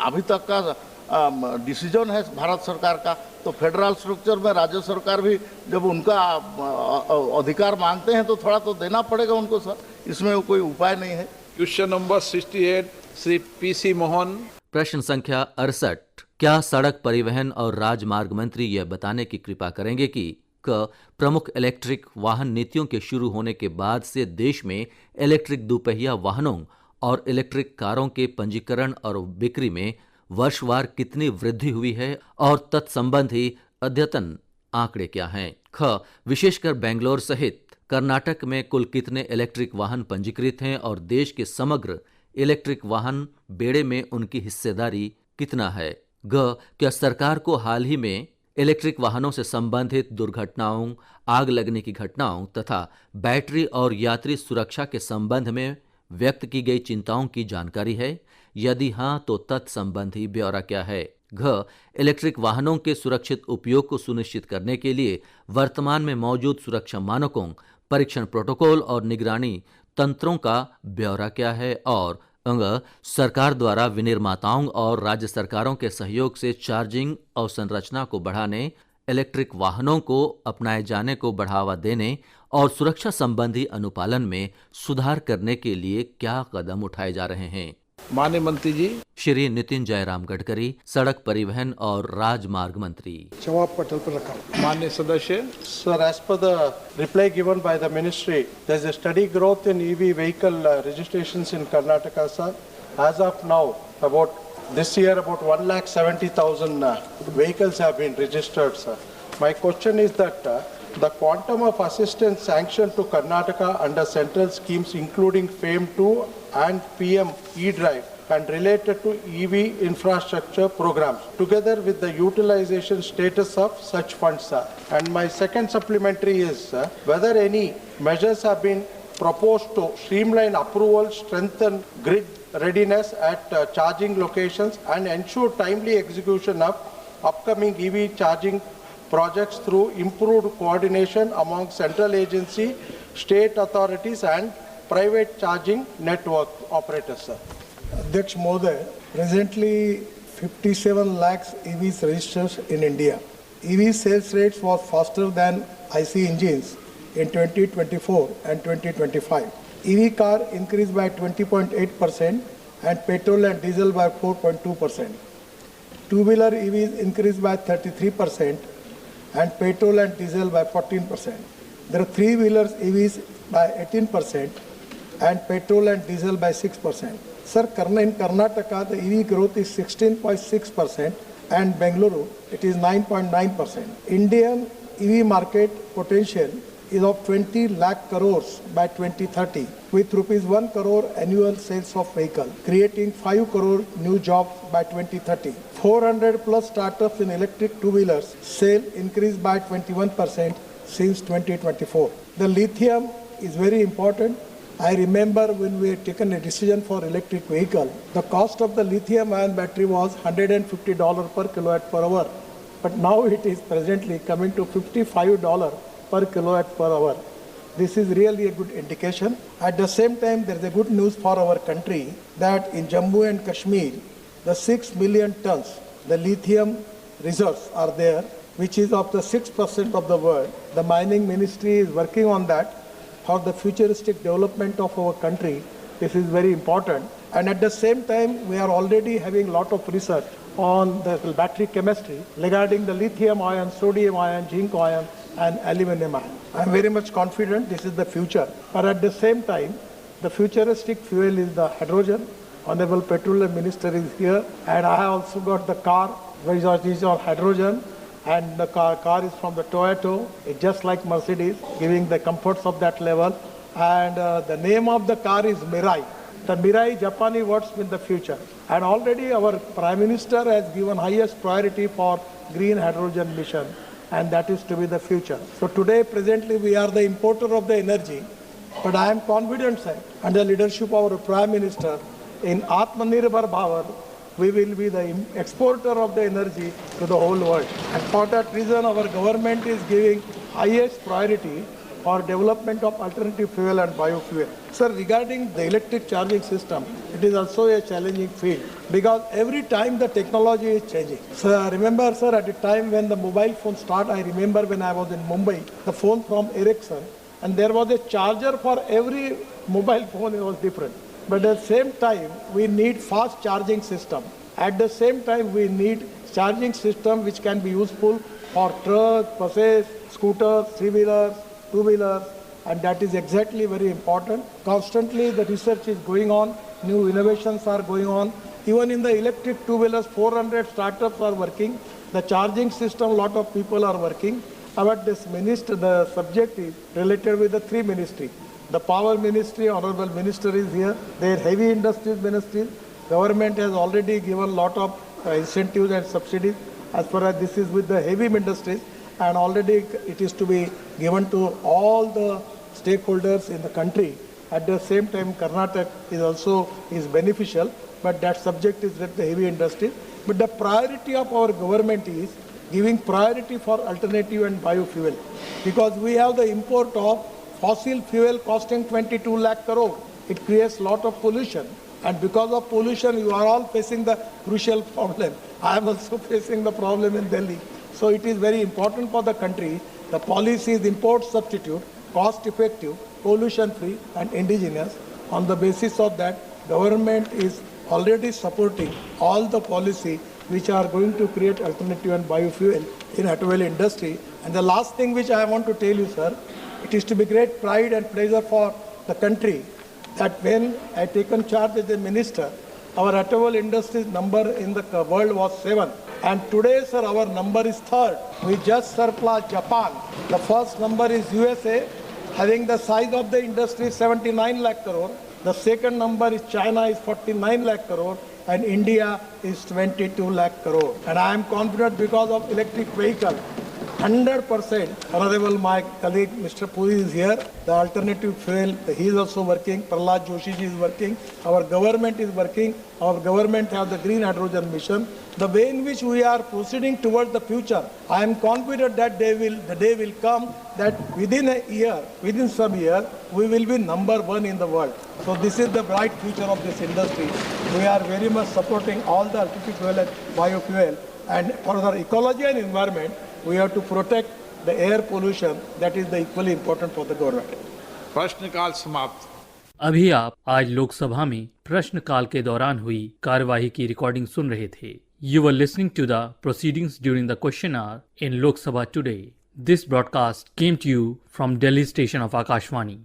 अभी तक का डिसीजन है भारत सरकार का। तो फेडरल स्ट्रक्चर में राज्य सरकार भी जब उनका अधिकार मांगते हैं तो थोड़ा तो देना पड़ेगा उनको सर, इसमें कोई उपाय नहीं है। Question number 68 Shri PC Mohan. प्रश्न संख्या 68, क्या सड़क परिवहन और राजमार्ग मंत्री यह बताने की कृपा करेंगे कि प्रमुख इलेक्ट्रिक वाहन नीतियों के शुरू होने के बाद से देश में इलेक्ट्रिक दोपहिया वाहनों और इलेक्ट्रिक कारों के पंजीकरण और बिक्री में वर्षवार कितनी वृद्धि हुई है और तत्संबंधी अद्यतन आंकड़े क्या हैं? विशेषकर बेंगलोर सहित कर्नाटक में कुल कितने इलेक्ट्रिक वाहन पंजीकृत हैं और देश के समग्र इलेक्ट्रिक वाहन बेड़े में उनकी हिस्सेदारी कितना है? क्या सरकार को हाल ही में इलेक्ट्रिक वाहनों से संबंधित दुर्घटनाओं, आग लगने की घटनाओं तथा बैटरी और यात्री सुरक्षा के संबंध में व्यक्त की गई चिंताओं की जानकारी है? यदि हां तो तत्संबंधी ब्यौरा क्या है? इलेक्ट्रिक वाहनों के सुरक्षित उपयोग को सुनिश्चित करने के लिए वर्तमान में मौजूद सुरक्षा मानकों, परीक्षण प्रोटोकॉल और निगरानी तंत्रों का ब्यौरा क्या है? और सरकार द्वारा विनिर्माताओं और राज्य सरकारों के सहयोग से चार्जिंग अवसंरचना को बढ़ाने, इलेक्ट्रिक वाहनों को अपनाए जाने को बढ़ावा देने और सुरक्षा संबंधी अनुपालन में सुधार करने के लिए क्या कदम उठाए जा रहे हैं? माननीय मंत्री जी। श्री नितिन जयराम गडकरी, सड़क परिवहन और राजमार्ग मंत्री। जवाब पटल पर रखा। माननीय सदस्य। Sir, as per the reply given by the ministry, there is a steady growth in EV vehicle registrations in Karnataka, sir. As of now, this year about 1,70,000 vehicles have been registered, sir. My question is that the quantum of assistance sanctioned to Karnataka under central schemes including FAME 2 and PM E-Drive and related to EV infrastructure programs, together with the utilization status of such funds, sir. And my second supplementary is whether any measures have been proposed to streamline approval, strengthen grid readiness at charging locations and ensure timely execution of upcoming EV charging projects through improved coordination among central agency, state authorities and private charging network operators, sir. अध्यक्ष महोदय, presently 57 lakhs EVs registered in India. EV sales rates was faster than IC engines in 2024 and 2025. EV car increased by 20.8% and petrol and diesel by 4.2%. Two-wheeler EVs increased by 33% and petrol and diesel by 14%. There are three-wheelers EVs by 18% and petrol and diesel by 6%. Sir, in Karnataka, the EV growth is 16.6% and Bengaluru, it is 9.9%. Indian EV market potential is of 20 lakh crores by 2030 with rupees 1 crore annual sales of vehicle, creating 5 crore new jobs by 2030. 400 plus startups in electric two-wheelers sale increased by 21% since 2024. The lithium is very important. I remember when we had taken a decision for electric vehicle, the cost of the lithium ion battery was $150 per kilowatt per hour. But now it is presently coming to $55 per kilowatt per hour. This is really a good indication. At the same time, there is a good news for our country that in Jammu and Kashmir, the 6 million tons, the lithium reserves are there, which is of the 6% of the world. The mining ministry is working on that for the futuristic development of our country. This is very important. And at the same time, we are already having a lot of research on the battery chemistry regarding the lithium ion, sodium ion, zinc ion, and aluminum ion. I am very much confident this is the future. But at the same time, the futuristic fuel is the hydrogen. Honorable Petroleum Minister is here, and I have also got the car which is on hydrogen, and the car is from the Toyota. It's just like Mercedes, giving the comforts of that level. And the name of the car is Mirai. The Mirai Japanese words in the future. And already our Prime Minister has given highest priority for green hydrogen mission, and that is to be the future. So today, presently, we are the importer of the energy, but I am confident, sir, under the leadership of our Prime Minister, in Atmanirbhar Bharat, we will be the exporter of the energy to the whole world. And for that reason, our government is giving highest priority for development of alternative fuel and biofuel. Sir, regarding the electric charging system, it is also a challenging field because every time the technology is changing. So remember, sir, at the time when the mobile phone started, I remember when I was in Mumbai, the phone from Ericsson, and there was a charger for every mobile phone, it was different. But at the same time, we need fast charging system. At the same time, we need charging system which can be useful for trucks, buses, scooters, three-wheelers, two-wheelers, and that is exactly very important. Constantly the research is going on, new innovations are going on. Even in the electric two-wheelers, 400 startups are working. The charging system, a lot of people are working. But this minister, the subject is related with the three ministries. The power ministry, honorable minister is here. Their heavy industries ministry. Government has already given a lot of incentives and subsidies as far as this is with the heavy industries, and already it is to be given to all the stakeholders in the country. At the same time, Karnataka is also beneficial, but that subject is with the heavy industry. But the priority of our government is giving priority for alternative and biofuel, because we have the import of fossil fuel costing 22 lakh crore. It creates lot of pollution, and because of pollution, you are all facing the crucial problem. I am also facing the problem in Delhi. So it is very important for the country. The policy is import substitute, cost effective, pollution free and indigenous. On the basis of that, government is already supporting all the policy which are going to create alternative and biofuel in automobile industry. And the last thing which I want to tell you, sir, it is to be great pride and pleasure for the country that when I taken charge as a minister, our automobile industry's number in the world was 7. And today, sir, our number is 3rd. We just surpassed Japan. The first number is USA, having the size of the industry 79 lakh crore. The second number is China is 49 lakh crore. And India is 22 lakh crore. And I am confident because of electric vehicle, 100%. Honorable my colleague Mr. Puri is here. The alternative fuel, he is also working. Prahlad Joshi ji is working. Our government is working. Our government has the green hydrogen mission. The way in which we are proceeding towards the future, I am confident that the day will come that within a year, within some year, we will be number 1 in the world. So this is the bright future of this industry. We are very much supporting all the alternative fuel and biofuel. And for our ecology and environment, we have to protect the air pollution. That is the equally important for the government. प्रश्नकाल समाप्त। अभी आप आज लोकसभा में प्रश्नकाल के दौरान हुई कार्यवाही की रिकॉर्डिंग सुन रहे थे। You were listening to the proceedings during the question hour in Lok Sabha today. This broadcast came to you from Delhi station of Akashvani.